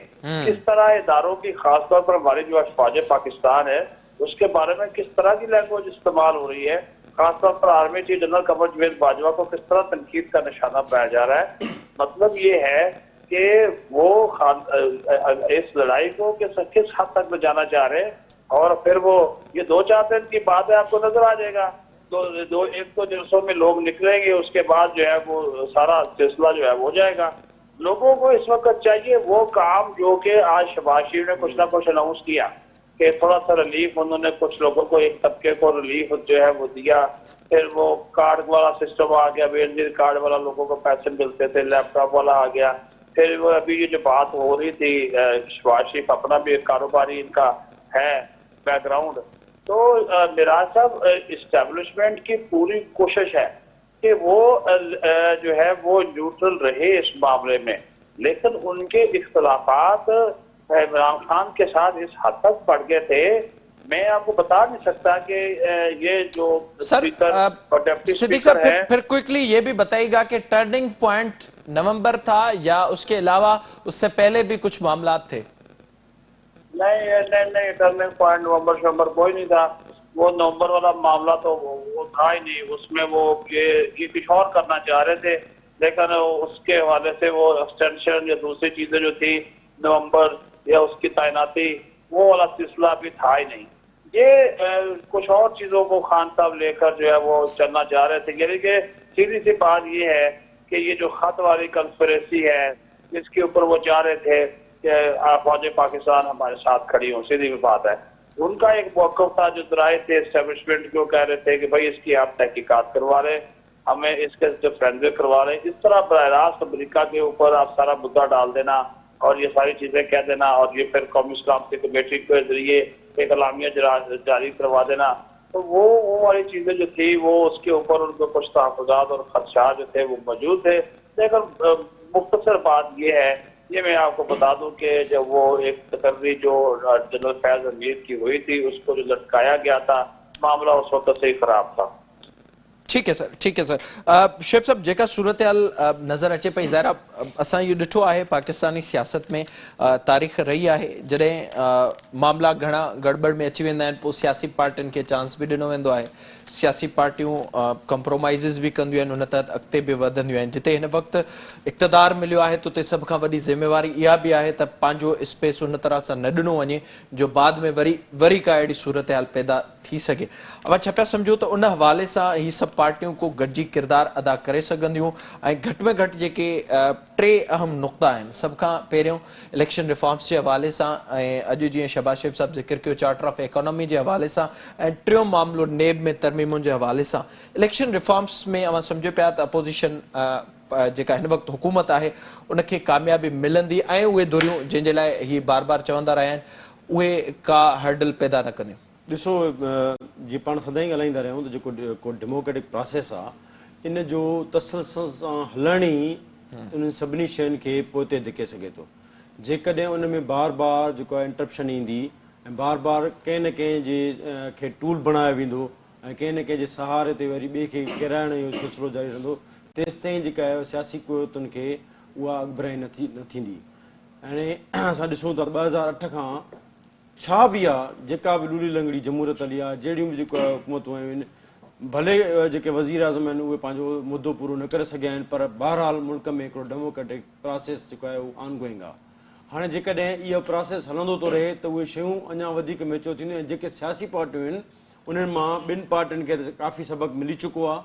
किस तरह इदारों की, खासतौर पर हमारी जो फौज पाकिस्तान है उसके बारे में किस तरह की लैंग्वेज इस्तेमाल हो रही है। खासतौर पर army chief general Qamar Javed Bajwa को किस तरह तनकीद का निशाना बनाया जा रहा है। मतलब ये है कि वो इस लड़ाई को किस हद तक ले जाना चाह रहे हैं, और फिर वो ये 2-4 दिन की बात है, आपको नजर आ जाएगा। एक तो जलसों में लोग निकलेंगे, उसके बाद जो है वो सारा सिलसिला जो है वो जाएगा। लोगों को इस वक्त चाहिए वो काम जो कि आज शहबाज शरीफ ने कुछ ना कुछ अनाउंस किया कि थोड़ा सा रिलीफ, उन्होंने कुछ लोगों को, एक तबके को रिलीफ जो है वो दिया। फिर वो कार्ड वाला सिस्टम आ गया, बेनजीर कार्ड वाला लोगों को पैसे मिलते थे, लैपटॉप वाला आ गया। फिर वो अभी ये जो बात हो रही थी, शहबाज शरीफ अपना भी एक कारोबारी इनका है बैकग्राउंड। तो मिराज साहब, इस्टेब्लिशमेंट की पूरी कोशिश है कि वो जो है वो न्यूट्रल रहे इस मामले में, लेकिन उनके इख्तलाफात इमरान खान के साथ इस हद तक बढ़ गए थे मैं आपको बता नहीं सकता कि ये जो सर स्पीकर और डिप्टी सिद्दीक साहब स्पीकर है, फिर क्विकली ये भी बताइएगा कि टर्निंग पॉइंट नवंबर था या उसके अलावा उससे पहले भी कुछ मामला थे? नहीं, टर्निंग पॉइंट नवंबर कोई नहीं था। वो नवंबर वाला मामला तो वो था ही नहीं। उसमें वो ये कुछ और करना चाह रहे थे, लेकिन उसके हवाले से वो एक्सटेंशन या दूसरी चीजें जो थी नवंबर या उसकी तैनाती, वो वाला सिलसिला भी था ही नहीं। ये कुछ और चीजों को खान साहब लेकर जो है वो चलना चाह रहे थे। यानी कि सीधी सी बात ये है कि ये जो खत वाली कंस्पिरेसी है, इसके ऊपर वो चाह रहे थे कि फौज पाकिस्तान हमारे साथ खड़ी हो। सीधी भी बात है। उनका एक मौक़िफ़ था जो दराए थे एस्टेब्लिशमेंट को, कह रहे थे कि भाई इसकी आप तहकीकात करवा रहे, हमें इसके जो फैसले करवा रहे। इस तरह बरह रास्त अमरीका के ऊपर आप सारा मुद्दा डाल देना और ये सारी चीजें कह देना, और ये फिर कौमी इस्लामती कमेटी के जरिए एक अलामिया जारी करवा देना, तो वो वाली चीजें जो थी वो उसके ऊपर उनको कुछ तहफ़्फ़ुज़ात और खदशात जो थे वो मौजूद थे। लेकिन मुख्तसर बात ये है, ये मैं आपको बता दूं कि जब वो एक तकर्री जो जनरल फैज अमीर की हुई थी उसको जो लटकाया गया था, मामला उस वक्त से ही खराब था। ठीक है सर, ठीक है सर। शुएब साहब, जेका सूरत हाल नज़र अचे पई, ज़ाहिर असां इहो ॾिठो आहे पाकिस्तानी सियासत में तारीख़ रही आहे जॾहिं मामला घणा गड़बड़ में अची वेंदा आहिनि, पोइ सियासी पार्टियुनि खे चांस बि ॾिनो वेंदो आहे, सियासी पार्टियूं कंप्रोमाइज़िस बि कंदियूं आहिनि, उन तहत अॻिते बि वधंदियूं आहिनि। जिते हिन वक़्तु इक़्तिदार मिलियो आहे त उते सभ खां वॾी ज़िम्मेवारी इहा बि आहे त पंहिंजो स्पेस उन तरह सां न ॾिनो वञे जो बाद में वरी का अहिड़ी सूरत हाल पैदा थी सघे। अवां छा पिया सम्झो त उन हवाले सां ही सभु पार्टियूं को गॾिजी किरदारु अदा करे सघंदियूं, ऐं घटि में घटि जेके टे अहम नुक़्ता आहिनि, सभ खां पहिरियों इलेक्शन रिफॉर्म्स जे हवाले सां, ऐं अॼु जीअं शहबाज शरीफ़ साहब ज़िक्र कयो चार्टर ऑफ इकोनॉमी जे हवाले सां, ऐं टियों मामिलो नेब में तरमीमुनि जे हवाले सां। इलेक्शन रिफॉर्म्स में अवां सम्झो पिया त अपोज़िशन जेका हिन वक़्तु हुकूमत आहे उनखे कामयाबी मिलंदी, ऐं उहे धुरियूं जंहिंजे लाइ ही बार बार चवंदा रहिया आहिनि उहे का हर्डल पैदा न कंदियूं। ॾिसो, जीअं पाण सदाईं ॻाल्हाईंदा रहियूं त जेको को डेमोक्रेटिक प्रोसेस आहे, इन जो तसलसल सां हलण ई उन्हनि सभिनी शयुनि खे पोइ ते धिके सघे थो। जेकॾहिं उन में बार बार जेको आहे इंटरप्शन ईंदी ऐं बार बार कंहिं न कंहिं जे खे टूल बणायो वेंदो ऐं कंहिं न कंहिं जे सहारे ते वरी ॿिए खे किराइण जो सिलसिलो जारी रहंदो, तेसि ताईं जेका आहे सियासी क़ुवतुनि खे उहा अॻिभराई न थींदी। हाणे असां ॾिसूं था 2008 खां छा बि आहे, जेका बि लूली लंगड़ी जमूरियत हली आहे, जहिड़ियूं बि जेको आहे हुकूमतूं आयूं आहिनि, भले जेके वज़ीर आज़म आहिनि उहे पंहिंजो मुदो पूरो न करे सघिया आहिनि, पर बहरहाल मुल्क में हिकिड़ो डेमोक्रेटिक प्रोसेस जेको आहे उहो ऑनगोइंग आहे। हाणे जेकॾहिं इहो प्रोसेस हलंदो थो रहे त उहे शयूं अञा वधीक मेच्योर थींदियूं ऐं जेके सियासी पार्टियूं आहिनि उन्हनि मां ॿिनि पार्टियुनि खे काफ़ी सबक़ु मिली चुको आहे।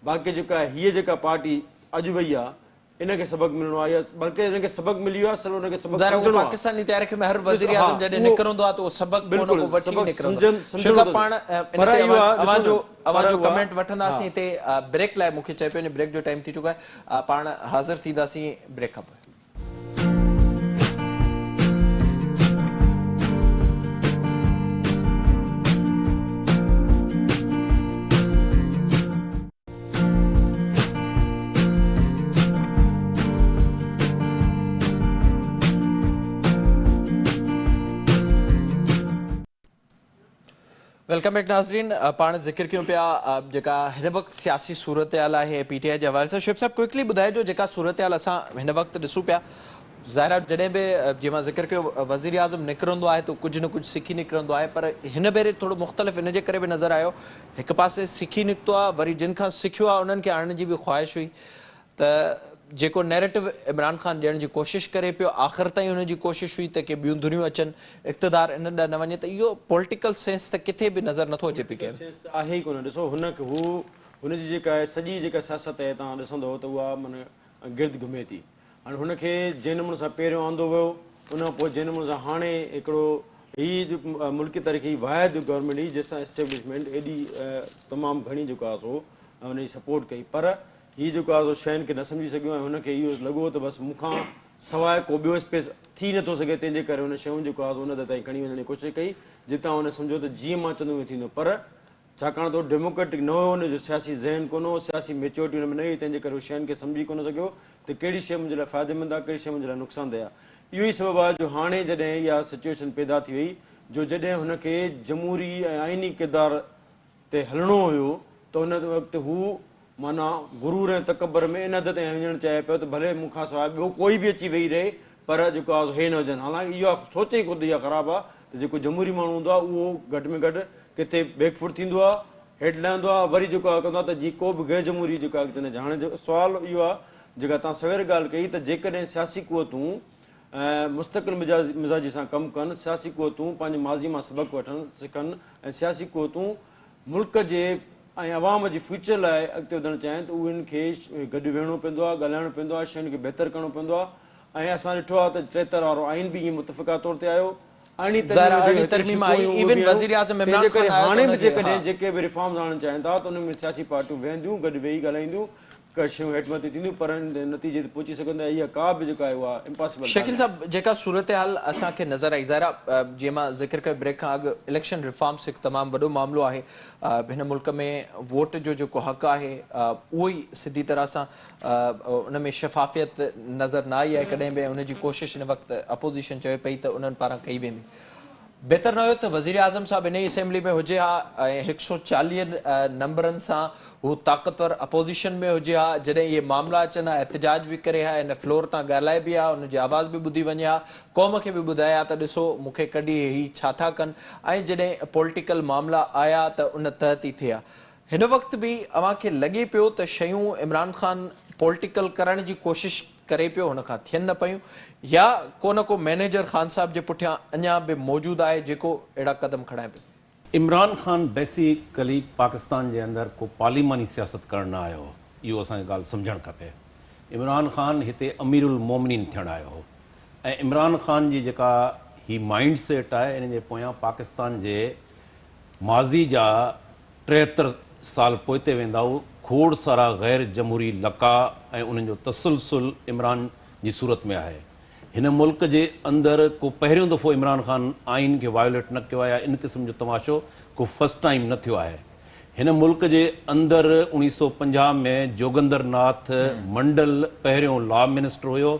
बाक़ी जेका हीअ जेका पार्टी अॼु वई आहे इनखे सबक़ु मिलणो आहे, या बल्कि इनखे सबक़ु मिली वियो आहे, असल उनखे सबक़ु सम्झणो आहे। पाकिस्तानी तारीख़ में हर वज़ीर आज़म जॾहिं निकिरंदो आहे त उहो सबक़ु को न को वठी निकिरंदो आहे। शुक्र पाण इन ते अवां जो कमेंट वठंदासीं। हिते ब्रेक लाइ मूंखे चए पियो ब्रेक जो टाइम थी चुको आहे, पाण हाज़िर थींदासीं ब्रेक खां पोइ। वेलकम बैक नाज़रीन। पाण ज़िक्र कयूं पिया जेका हिन वक़्तु सियासी सूरत हाल आहे PTI जे हवाले सां। शुएब साहब, क्विकली ॿुधाइजो जेका सूरत हाल असां हिन वक़्तु ॾिसूं पिया, ज़ाहिर आहे जॾहिं बि जीअं मां ज़िक्र कयो वज़ीर आज़म निकिरंदो आहे त कुझु न कुझु सिखी निकिरंदो आहे, पर हिन भेरे थोरो मुख़्तलिफ़ इन जे करे बि नज़र आयो, हिकु पासे सिखी निकितो आहे, वरी जिन खां सिखियो आहे उन्हनि खे आणण जी बि ख़्वाहिश हुई त जेको नैरेटिव इमरान ख़ान ॾियण जी कोशिशि करे पियो, आख़िर ताईं हुनजी कोशिशि हुई त के ॿियूं धुरियूं अचनि, इक़्तिदार इन ॾांहुं न वञे, त इहो पॉलिटिकल सेंस त किथे बि नज़र नथो अचे PTI सेंस त आहे ई कोन। ॾिसो, हुनजी जेका आहे सॼी जेका सियासत आहे तव्हां ॾिसंदव त उहा माना गिर्द घुमे थी। हाणे हुनखे जंहिं नमूने सां पहिरियों आंदो वियो, उन खां पोइ जंहिं नमूने सां हाणे हिकिड़ो हीअ मुल्की तरीक़े वाहिद गवर्नमेंट हुई जंहिंसां एस्टेब्लिशमेंट एॾी तमामु घणी जेको आहे सो हुनजी सपोर्ट कई, पर हीअ जेको आहे शयुनि खे न सम्झी सघियो ऐं हुनखे इहो लॻो त बसि मूंखां सवाइ को ॿियो स्पेस थी नथो सघे, तंहिंजे करे हुन शयूं जेको आहे उन ताईं खणी वञण जी कोशिशि कई, जितां हुन सम्झो त जीअं मां चवंदो थींदो। पर छाकाणि त डेमोक्रेटिक न हुयो, हुनजो सियासी ज़हन कोन हो, सियासी मेच्योरिटी हुन में न हुई, तंहिंजे करे उहो शयुनि खे सम्झी कोन सघियो त कहिड़ी शइ मुंहिंजे लाइ फ़ाइदेमंद आहे, कहिड़ी शइ मुंहिंजे लाइ नुक़सानदेह आहे। इहो ई सबबु आहे जो हाणे जॾहिं इहा सिचुएशन पैदा थी वई जो जॾहिं हुनखे जमहूरी ऐं आइनी किरदार ते हलणो हुयो त हुन वक़्तु हू माना गुरूर ऐं तकबर में इन हद ते वञणु चाहे पियो त भले मूंखां सवाइ ॿियो कोई बि अची वेही रहे पर जेको आहे हे न हुजनि। हालांकि इहा सोच ई ख़ुदि इहा ख़राबु आहे त जेको जमहूरी माण्हू हूंदो आहे उहो घटि में घटि किथे बैकफुट थींदो आहे, हेठि लहंदो आहे, वरी जेको आहे कंदो आहे त जी को बि गैर जमहूरी जेको आहे। हाणे सुवालु इहो आहे जेका तव्हां सवेर ॻाल्हि कई त जेकॾहिं सियासी क़ुवतूं मुस्तक़िल मिज़ाजी सां कमु कनि, सियासी क़ुवतूं पंहिंजे माज़ी मां सबक़ु वठनि सिखनि ऐं सियासी क़ुवतूं मुल्क जे ऐं अवाम जे फ्यूचर लाइ अॻिते वधणु चाहिनि त उन्हनि खे गॾु विहणो पवंदो आहे, ॻाल्हाइणो पवंदो आहे, शयुनि खे बहितरु करिणो पवंदो आहे। ऐं असां ॾिठो आहे त 73 वारो आइन बि ईअं मुतफ़िक़ा तौर ते आयो। हाणे बि जेकॾहिं जेके बि रिफॉर्म्स आणणु चाहिनि था त उन में सियासी पार्टियूं वेहंदियूं, गॾु वेही ॻाल्हाईंदियूं, शयूं हेठि मथे थींदियूं, पर नतीजे ते पहुची सघंदा। इहा का बि जेका आहे उहा इम्पॉसिबल। शकील साहब, जेका सूरत हाल असांखे नज़र आई ज़ाहिर आहे, जीअं मां ज़िक्र कयो ब्रेक खां अॻु, इलेक्शन रिफॉर्म्स हिकु तमामु वॾो मामिलो आहे। हिन मुल्क में वोट जो जेको हक़ आहे उहो ई सिधी तरह सां उन में शफ़ाफ़ियत नज़र न आई आहे कॾहिं बि। उनजी कोशिशि हिन वक़्तु अपोज़िशन चए पई त उन्हनि पारां कई वेंदी। बहितर न हुयो त वज़ीर आज़म साहिबु इन ई असेंबली में हुजे हा ऐं 140 नंबरनि सां हू ताक़तवर अपोज़िशन में हुजे हा, जॾहिं इहे मामला अचनि हा, एहतजाज बि करे हा, इन फ्लोर तां ॻाल्हाए बि हा, उनजी आवाज़ बि ॿुधी वञे हा, क़ौम खे बि ॿुधाया त ॾिसो मूंखे कढी ही छा था कनि। ऐं जॾहिं पॉलिटिकल मामला आया त उन तहत ई थिया। हिन वक़्तु बि अव्हांखे लॻे पियो त शयूं इमरान ख़ान पॉलिटिकल करण जी कोशिशि करे पियो, हुन खां थियनि न पियूं, या को न को मैनेजर ख़ान साहब जे पुठियां अञा बि मौजूदु आहे जेको अहिड़ा क़दम खणाए पियो? इमरान ख़ान बेसिकली पाकिस्तान जे अंदरि को पार्लिमानी सियासत करणु न आयो हो, इहो असांखे ॻाल्हि सम्झणु खपे। इमरान ख़ान हिते अमीरुल मोमिनीन थियणु आयो हो ऐं इमरान ख़ान जी जेका ही माइंड सेट आहे इन जे पोयां पाकिस्तान जे माज़ी जा 73 साल पोइते वेंदा खोड़ सारा गैर जमहूरी लका ऐं उन्हनि जो तसलसल इमरान जी सूरत में आहे। हिन मुल्क जे अंदरि को पहिरियों दफ़ो इमरान ख़ान आइन खे वायोलेट न कयो आहे या इन क़िस्म जो तमाशो को फर्स्ट टाइम न थियो आहे। हिन मुल्क जे अंदरि 1950 में जोगिंदर नाथ मंडल पहिरियों लॉ मिनिस्टर हुयो।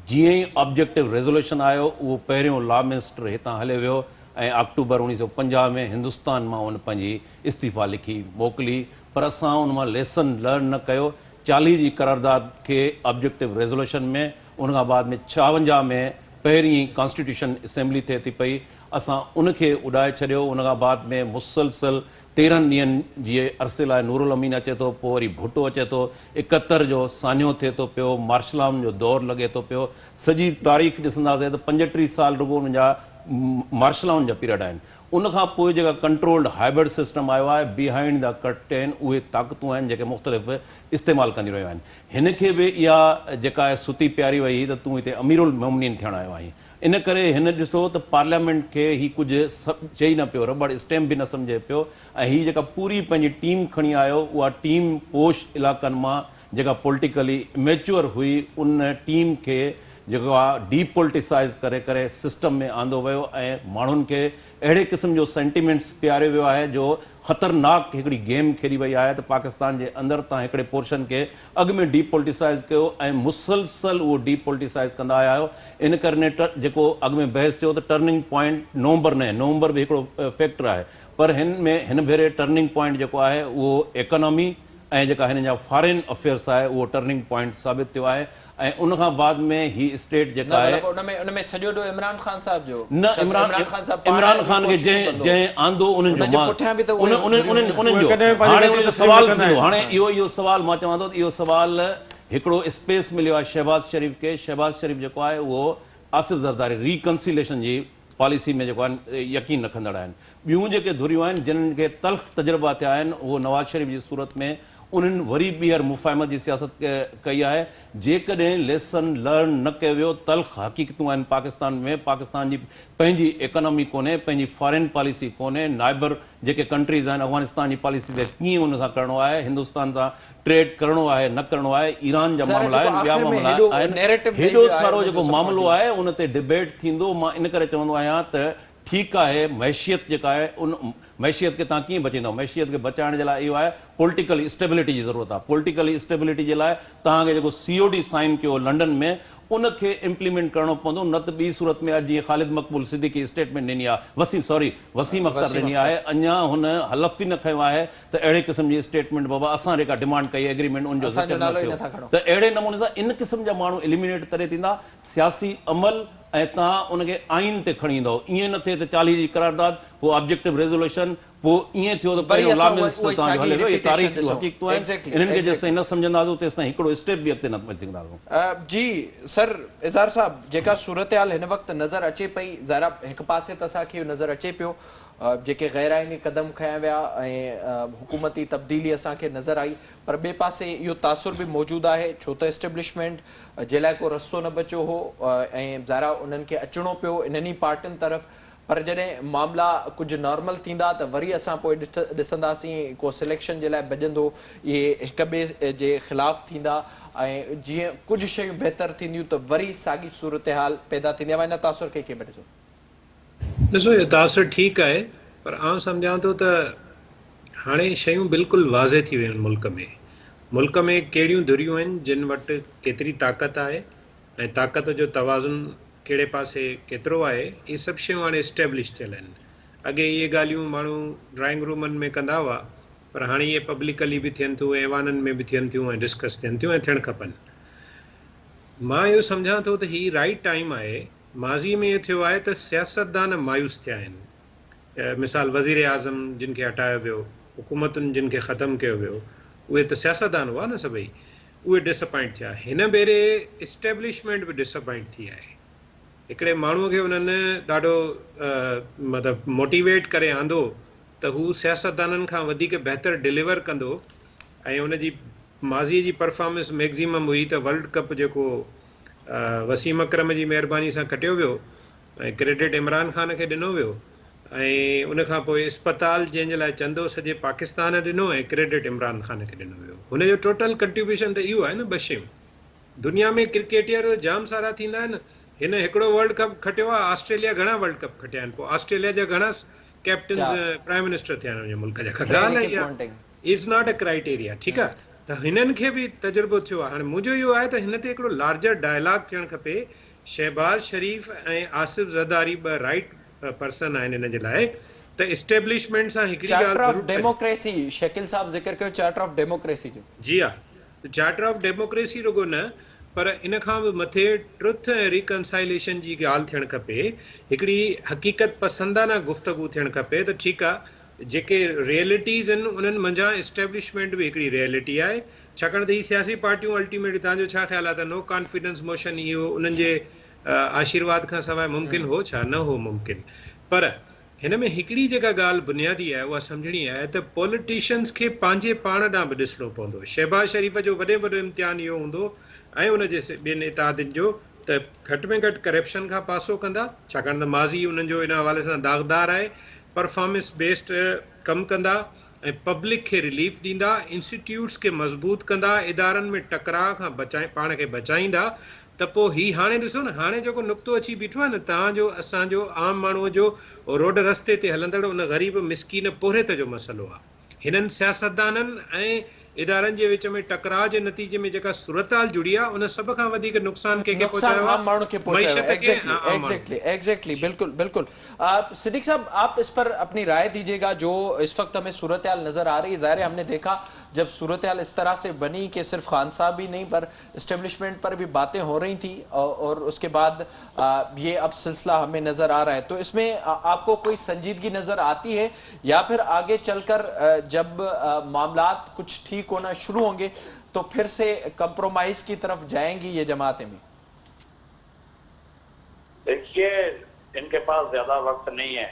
जीअं ई ऑब्जेक्टिव रेज़ोल्यूशन आयो उहो पहिरियों लॉ मिनिस्टर हितां हले वियो ऐं अक्टूबर 1950 में हिंदुस्तान मां उन पंहिंजी इस्तीफ़ा लिखी मोकिली, पर असां उन मां लेसन लर्न न कयो। 40 जी करारदाद खे ऑब्जेक्टिव रेज़ोल्यूशन में, उन खां बाद में 56 में पहिरीं कॉन्स्टिट्यूशन असेंबली थिए थी पई, असां उनखे उॾाए छॾियो। उन खां बाद में मुसलसल 13 ॾींहंनि जे अरसे लाइ नूरुल अमीन अचे थो, पोइ वरी भुट्टो अचे थो, 71 जो सान्यो थिए थो पियो, मार्शलाउन जो दौरु लॻे थो पियो। सॼी तारीख़ ॾिसंदासीं त 35 साल रुॻो उन जा मार्शलाउन जा पीरियड आहिनि। उनखां पोइ जेका कंट्रोल्ड हाइब्रिड सिस्टम आयो आहे, बिहाइंड द कर्टेन, उहे ताक़तूं आहिनि जेके मुख़्तलिफ़ इस्तेमालु कंदी रहियूं आहिनि। हिन खे बि इहा जेका आहे सुती प्यारी वई त तूं हिते अमीरुल मोमिनीन थियणु आयो आहीं। इन करे हिन ॾिसो त पार्लियामेंट खे ही कुझु चई न पियो, रबड़ स्टैम्प बि न सम्झे पियो ऐं हीअ जेका पूरी पंहिंजी टीम खणी आयो, उहा टीम पोश इलाइक़नि मां जेका पॉलिटिकली इमेच्योर हुई, उन टीम खे जेको आहे डीपोलिटिसाइज़ करे करे सिस्टम में आंदो वियो ऐं माण्हुनि खे अहिड़े क़िस्म जो सेंटिमेंट्स पियारियो वियो आहे जो ख़तरनाक हिकिड़ी गेम खेॾी वई आहे त पाकिस्तान जे अंदरि तव्हां हिकिड़े पोर्शन खे अॻु में डीपोलिटिसाइज़ कयो ऐं मुसलसल उहो डीपोलिटिसाइज़ कंदा आया आहियो। इन करे जेको अॻु में बहस थियो त टर्निंग पॉइंट नवंबर बि हिकिड़ो फैक्टर आहे, पर हिन भेरे टर्निंग पॉइंट जेको आहे उहो इकोनॉमी ऐं जेका हिन जा फॉरेन अफेयर्स आहे उहो टर्निंग पॉइंट साबित थियो आहे। ऐं उन खां बाद में ही स्टेट जेका आहे उनमें सॼो ॾोह इमरान ख़ान साहब जो न, इमरान ख़ान खे जंहिं आंदो उन्हनि जो हाणे उन जो सवाल थींदो। हाणे इहो सवाल मां चवां थो त इहो सवाल हिकिड़ो स्पेस मिलियो आहे शहबाज़ शरीफ़ खे। शहबाज़ शरीफ़ जेको आहे उहो आसिफ़ ज़रदारी रिकंसिलेशन जी पॉलिसी में जेको आहे यकीन रखंदड़ आहिनि। ॿियूं जेके धुरियूं आहिनि जिन्हनि खे तल्ख़ तजुर्बा थिया आहिनि, उहो नवाज़ शरीफ़ जी सूरत में उन्हनि वरी ॿीहर मुफ़ाहिमत जी सियासत कई आहे। जेकॾहिं लेसन लर्न न कयो वियो, तल्ख़ हक़ीक़तूं आहिनि पाकिस्तान में, पाकिस्तान जी पंहिंजी इकोनॉमी कोन्हे, पंहिंजी फॉरेन पॉलिसी कोन्हे, नाइबर जेके कंट्रीज़ आहिनि अफ़गानिस्तान जी पॉलिसी ते कीअं उन सां करिणो आहे, हिंदुस्तान सां ट्रेड करिणो आहे न करिणो आहे, ईरान जा मामला आहिनि, ॿिया मामला आहिनि। हेॾो सारो जेको मामिलो आहे उन ते डिबेट थींदो। मां इन करे चवंदो आहियां त ठीकु आहे मैशियत जेका आहे उन मैशियत खे तव्हां कीअं बचाईंदव मैशियत खे बचाइण जे लाइ इहो आहे पॉलिटिकल स्टेबिलिटी जी ज़रूरत आहे पॉलिटिकल स्टेबिलिटी जे लाइ तव्हांखे जेको COD साइन कयो लंडन में उनखे इम्प्लीमेंट करणो पवंदो न त ॿी सूरत में अॼु जीअं ख़ालिद मक़बूल सिद्दीकी स्टेटमेंट ॾिनी आहे वसीम अख्तर ॾिनी आहे अञा हुन हलफ़ ई न खयो आहे त अहिड़े क़िस्म जी स्टेटमेंट बाबा असां जेका डिमांड कई एग्रीमेंट उनजो ज़िक्र न कयो त अहिड़े नमूने सां इन क़िस्म जा माण्हू एलिमिनेट करे थींदा सियासी अमल ऐं तव्हां उनखे आइन ते खणी ईंदव ईअं न थिए त 40 जी करारदाद पोइ ऑब्जेक्टिव रेज़ोल्यूशन पोइ ईअं थियो त पहिरियों लॉ मिनिस्टर तव्हांजो हले पियो तारीख़ जूं हक़ीक़तूं आहिनि इन्हनि खे जेसिताईं न सम्झंदासीं तेसिताईं हिकिड़ो स्टेप बि अॻिते न वधी सघंदासीं जी सर इज़हार साहब जेका सूरत हाल हिन वक़्तु नज़र अचे पई ज़रा हिकु पासे त असांखे इहो नज़र अचे पियो जेके गैर आइनी क़दम खयां विया ऐं हुकूमती तब्दीली असांखे नज़र आई पर ॿिए पासे इहो तासुर बि मौजूदु आहे छो त एस्टेब्लिशमेंट जे लाइ को रस्तो न बचियो हो ऐं ज़रा उन्हनि खे अचिणो पियो इन्हनि पार्टियुनि तरफ़ पर जॾहिं मामला कुझु नॉर्मल थींदा त वरी असां पोइ ॾिसंदासीं को सिलेक्शन जे लाइ भॼंदो इहे हिक ॿिए जे ख़िलाफ़ु थींदा ऐं जीअं कुझु शयूं बहितर थींदियूं त वरी साॻी सूरत हाल पैदा थींदी आहे इन तासुर खे कीअं ॾिसो ॾिसो इहो तासुर ठीकु आहे पर आउं सम्झां थो त हाणे शयूं बिल्कुलु वाज़े थी वियूं आहिनि मुल्क में कहिड़ियूं धुरियूं आहिनि जिन वटि केतिरी ताक़त आहे ऐं ताक़त जो तवाज़ुन कहिड़े पासे केतिरो आहे इहे सभु शयूं हाणे इस्टेब्लिश थियल आहिनि अॻे इहे ॻाल्हियूं माण्हू ड्राइंग रूमनि में कंदा हुआ पर हाणे इहे पब्लिकली बि थियनि थियूं ऐवाननि में बि थियनि थियूं ऐं डिस्कस थियनि थियूं ऐं थियणु खपनि मां इहो सम्झां थो त हीउ राइट टाइम आहे माज़ी में इहो थियो आहे त सियासतदान मायूस थिया आहिनि मिसाल वज़ीर आज़म जिन खे हटायो वियो हुकूमतुनि जिन खे ख़तमु कयो वियो उहे त सियासतदान हुआ न सभई उहे डिसअपॉइंट थिया हिन भेरे इस्टेब्लिशमेंट बि डिसअपॉइंट थी आहे हिकिड़े माण्हूअ खे उन्हनि ॾाढो मतिलबु मोटिवेट करे आंदो त हू सियासतदाननि खां वधीक बहितर डिलीवर कंदो ऐं उनजी माज़ीअ जी परफॉर्मेंस मैक्ज़िमम हुई त वर्ल्ड कप जेको वसीम अकरम जी महिरबानी सां खटियो वियो ऐं क्रेडिट इमरान ख़ान खे ॾिनो वियो ऐं उनखां पोइ इस्पताल जंहिंजे लाइ चंदो सॼे पाकिस्तान ॾिनो ऐं क्रेडिट इमरान ख़ान खे ॾिनो वियो हुनजो टोटल कंट्रीब्यूशन त इहो आहे न ॿ शयूं दुनिया में क्रिकेटियर जाम सारा थींदा आहिनि हिन हिकिड़ो वर्ल्ड कप खटियो आहे ऑस्ट्रेलिया घणा वर्ल्ड कप खटिया आहिनि पोइ ऑस्ट्रेलिया जा घणा कैप्टन्स प्राइम मिनिस्टर थिया आहिनि मुल्क जा ॻाल्हि आहे इज़ नॉट अ क्राइटेरिया ठीकु आहे त हिननि खे बि तजुर्बो थियो आहे हाणे मुंहिंजो इहो आहे त हिन ते हिकिड़ो लार्जर डायलॉग थियणु खपे शहबाज शरीफ़ ऐं आसिफ ज़रदारी ॿ राइट पर्सन आहिनि हिन जे लाइ त इस्टेब्लिशमेंट सां हिकिड़ी ॻाल्हि डेमोक्रेसी शकील साहब ज़िक्र कयो चार्टर ऑफ डेमोक्रेसी जो जी हा चार्टर ऑफ डेमोक्रेसी रुगो न पर इन खां बि मथे ट्रुथ ऐं रिकनसाइलेशन जी ॻाल्हि थियणु खपे हिकिड़ी हक़ीक़त पसंदाना गुफ़्तगू थियणु खपे त ठीकु आहे जेके रियलिटीज़ आहिनि उन्हनि मंझां इस्टेब्लिशमेंट बि हिकिड़ी रियलिटी आहे छाकाणि त हीअ सियासी पार्टियूं अल्टीमेटली तव्हांजो छा ख़्यालु आहे त नो कॉन्फिडेंस मोशन इहो उन्हनि जे आशीर्वाद खां सवाइ मुमकिन हो छा न हो मुमकिन पर हिन में हिकिड़ी जेका ॻाल्हि बुनियादी आहे उहा सम्झणी आहे त पॉलिटिशियन्स खे पंहिंजे पाण ॾांहुं बि ॾिसणो पवंदो शहबाज शरीफ़ जो वॾे वॾो इम्तिहान इहो हूंदो ऐं उनजे ॿियनि इतादियुनि जो त घटि में घटि करप्शन खां पासो कंदा छाकाणि त माज़ी उन्हनि जो इन हवाले सां दाग़दार आहे परफॉर्मेंस बेस्ड कमु कंदा ऐं पब्लिक खे रिलीफ ॾींदा इंस्टीट्यूट्स खे मज़बूत कंदा इदारनि में टकराव खां पाण खे बचाईंदा त पोइ हीउ हाणे ॾिसो न हाणे जेको नुक़्तो अची बीठो आहे न तव्हांजो असांजो आम माण्हूअ जो रोड रस्ते ते हलंदड़ उन ग़रीब मिसकीन पोहरेत जो मसइलो आहे हिननि सियासतदाननि ऐं इदारनि जे विच में टकराव जे नतीजे में जेका सूरत हाल जुड़ी आहे उन सभ खां वधीक नुक़सान कंहिंखे पहुचायो आहे एग्जैक्टली बिल्कुल बिल्कुल सिद्दीक साहब आप इस पर अपनी राय दीजिएगा जो इस वक्त हमें सूरत हाल नजर आ रही है ज़ाहिर है हमने देखा जब सूरत हाल इस तरह से बनी कि सिर्फ खान साहब ही नहीं पर इस्टेब्लिशमेंट पर भी बातें हो रही थी और उसके बाद ये अब सिलसिला हमें नज़र आ रहा है तो इसमें आपको कोई संजीदगी नज़र आती है या फिर आगे चलकर जब मामलात कुछ ठीक होना शुरू होंगे तो फिर से कंप्रोमाइज की तरफ जाएंगी ये जमातें भी? देखिए इनके पास ज्यादा वक्त नहीं है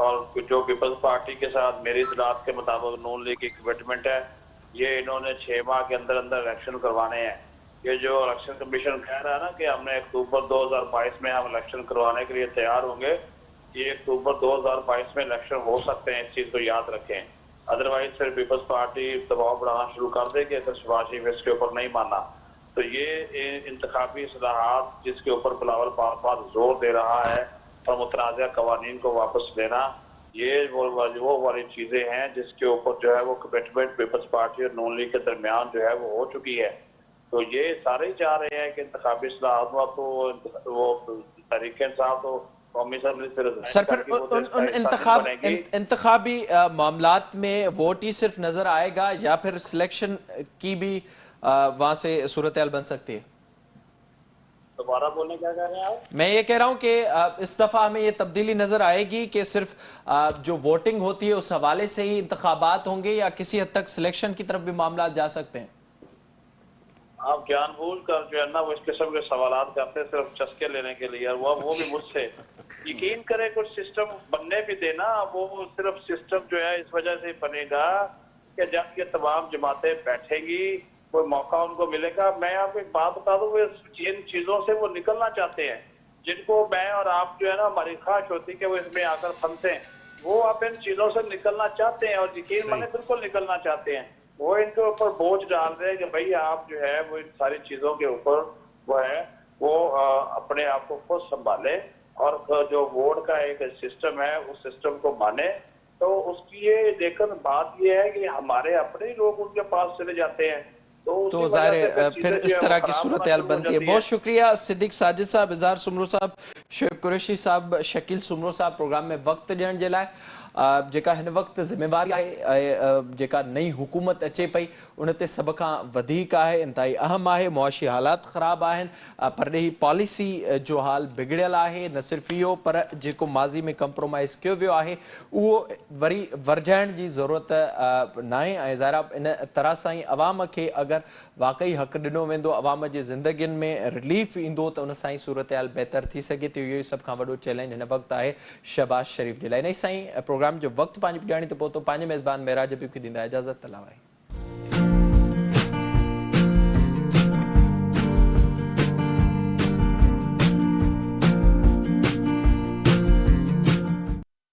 और जो पीपल्स पार्टी के साथ मेरी इतलात के मुताबिक नून लीग की कमिटमेंट है ये इन्होंने 6 माह के अंदर अंदर इलेक्शन करवाने हैं। ये जो इलेक्शन कमीशन कह रहा है ना कि हमने अक्टूबर 2022 में हम इलेक्शन करवाने के लिए तैयार होंगे, ये अक्टूबर 2022 में इलेक्शन हो सकते हैं, इस चीज को याद रखें। अदरवाइज फिर पीपल्स पार्टी दबाव बढ़ाना शुरू कर देगी अगर शहबाज शरीफ इसके ऊपर नहीं माना। तो ये इंतखाबी इस्लाहात जिसके ऊपर बिलावल बार बार जोर दे रहा है और मुतनाज़ा कवानीन को वापस लेना, ये वो वाली चीज़ें हैं जिसके ऊपर जो है वो कमिटमेंट पीपल्स पार्टी और नून लीग के दरमियान जो है वो हो चुकी है। तो ये सारे ही चाह रहे हैं कि इंतखाबी इस्लाहात हुआ तो वो तहरीक इंसाफ तो कौमी असम्बली से रिजाइन सर, फिर करके वो उन देश बनेगी। इंतखाबी मामलात में वोट ही सिर्फ नजर आएगा या फिर सिलेक्शन की भी वहां से सूरत हाल बन सकती है? दोबारा बोलने क्या कह रहे हैं आप? मैं ये कह रहा हूं कि इस दफा हमें ये तब्दीली नजर आएगी कि सिर्फ जो वोटिंग होती है उस हवाले से ही इंतखाबात होंगे या किसी हद तक सिलेक्शन की तरफ भी मामला जा सकते हैं? आप जानबूझ कर जो है ना वो इस किस्म के सवालात करते हैं सिर्फ चस्के लेने के लिए, और वो भी मुझसे। यकीन करें कुछ सिस्टम बनने भी देना, वो सिर्फ सिस्टम जो है इस वजह से बनेगा कि जब ये तमाम जमातें बैठेंगी, कोई मौका उनको मिलेगा। मैं आपको एक बात बता दूं, जिन चीजों से वो निकलना चाहते हैं, जिनको मैं और आप जो है ना हमारी ख्वाहिश होती है कि वो इसमें आकर फंसे, वो आप इन चीजों से निकलना चाहते हैं और यकीन माने बिल्कुल निकलना चाहते हैं। वो इनके ऊपर बोझ डाल रहे हैं कि भाई आप जो है वो इन सारी चीजों के ऊपर वो है वो अपने आप को खुद संभाले और जो वोट का एक सिस्टम है उस सिस्टम को माने। तो उसकी ये लेकिन बात ये है कि हमारे अपने लोग उनके पास चले जाते हैं, तो ज़ाहिर फिर इस तरह की सूरत हाल बनती है। बहुत शुक्रिया सिद्दीक साजिद साहब, इज़हार सुमरो साहब, शुएब कुरैशी साहब, शकील सुमरो साहब प्रोग्राम में वक्त ॾियण जे लाइ। जेका हिन वक़्तु ज़िम्मेवारी आहे जेका नई हुकूमत अचे पई उन ते सभ खां वधीक आहे, इंतहाई अहम आहे। मुआशी हालात ख़राब आहिनि, परॾेही पॉलिसी जो हाल बिगड़ियल आहे। न सिर्फ़ इहो पर जेको माज़ी में कंप्रोमाइज़ कयो वियो आहे उहो वरी वरझाइण जी ज़रूरत न आहे। ऐं ज़ाहिर इन तरह सां ई अवाम खे अगरि वाक़ई हक़ ॾिनो वेंदो, अवाम जी ज़िंदगियुनि में रिलीफ ईंदो त उन सां ई सूरत हाल बहितर थी सघे थी। इहो ई सभ खां वॾो चैलेंज हिन वक़्तु आहे शहबाज़ शरीफ़ जे लाइ। इन ई सां ई प्रोग्राम जो वक़्तु पंहिंजी ॼाणी त पहुतो। पंहिंजे मेज़बान मेराज ॿी खे ॾींदा इजाज़त। तलावाई।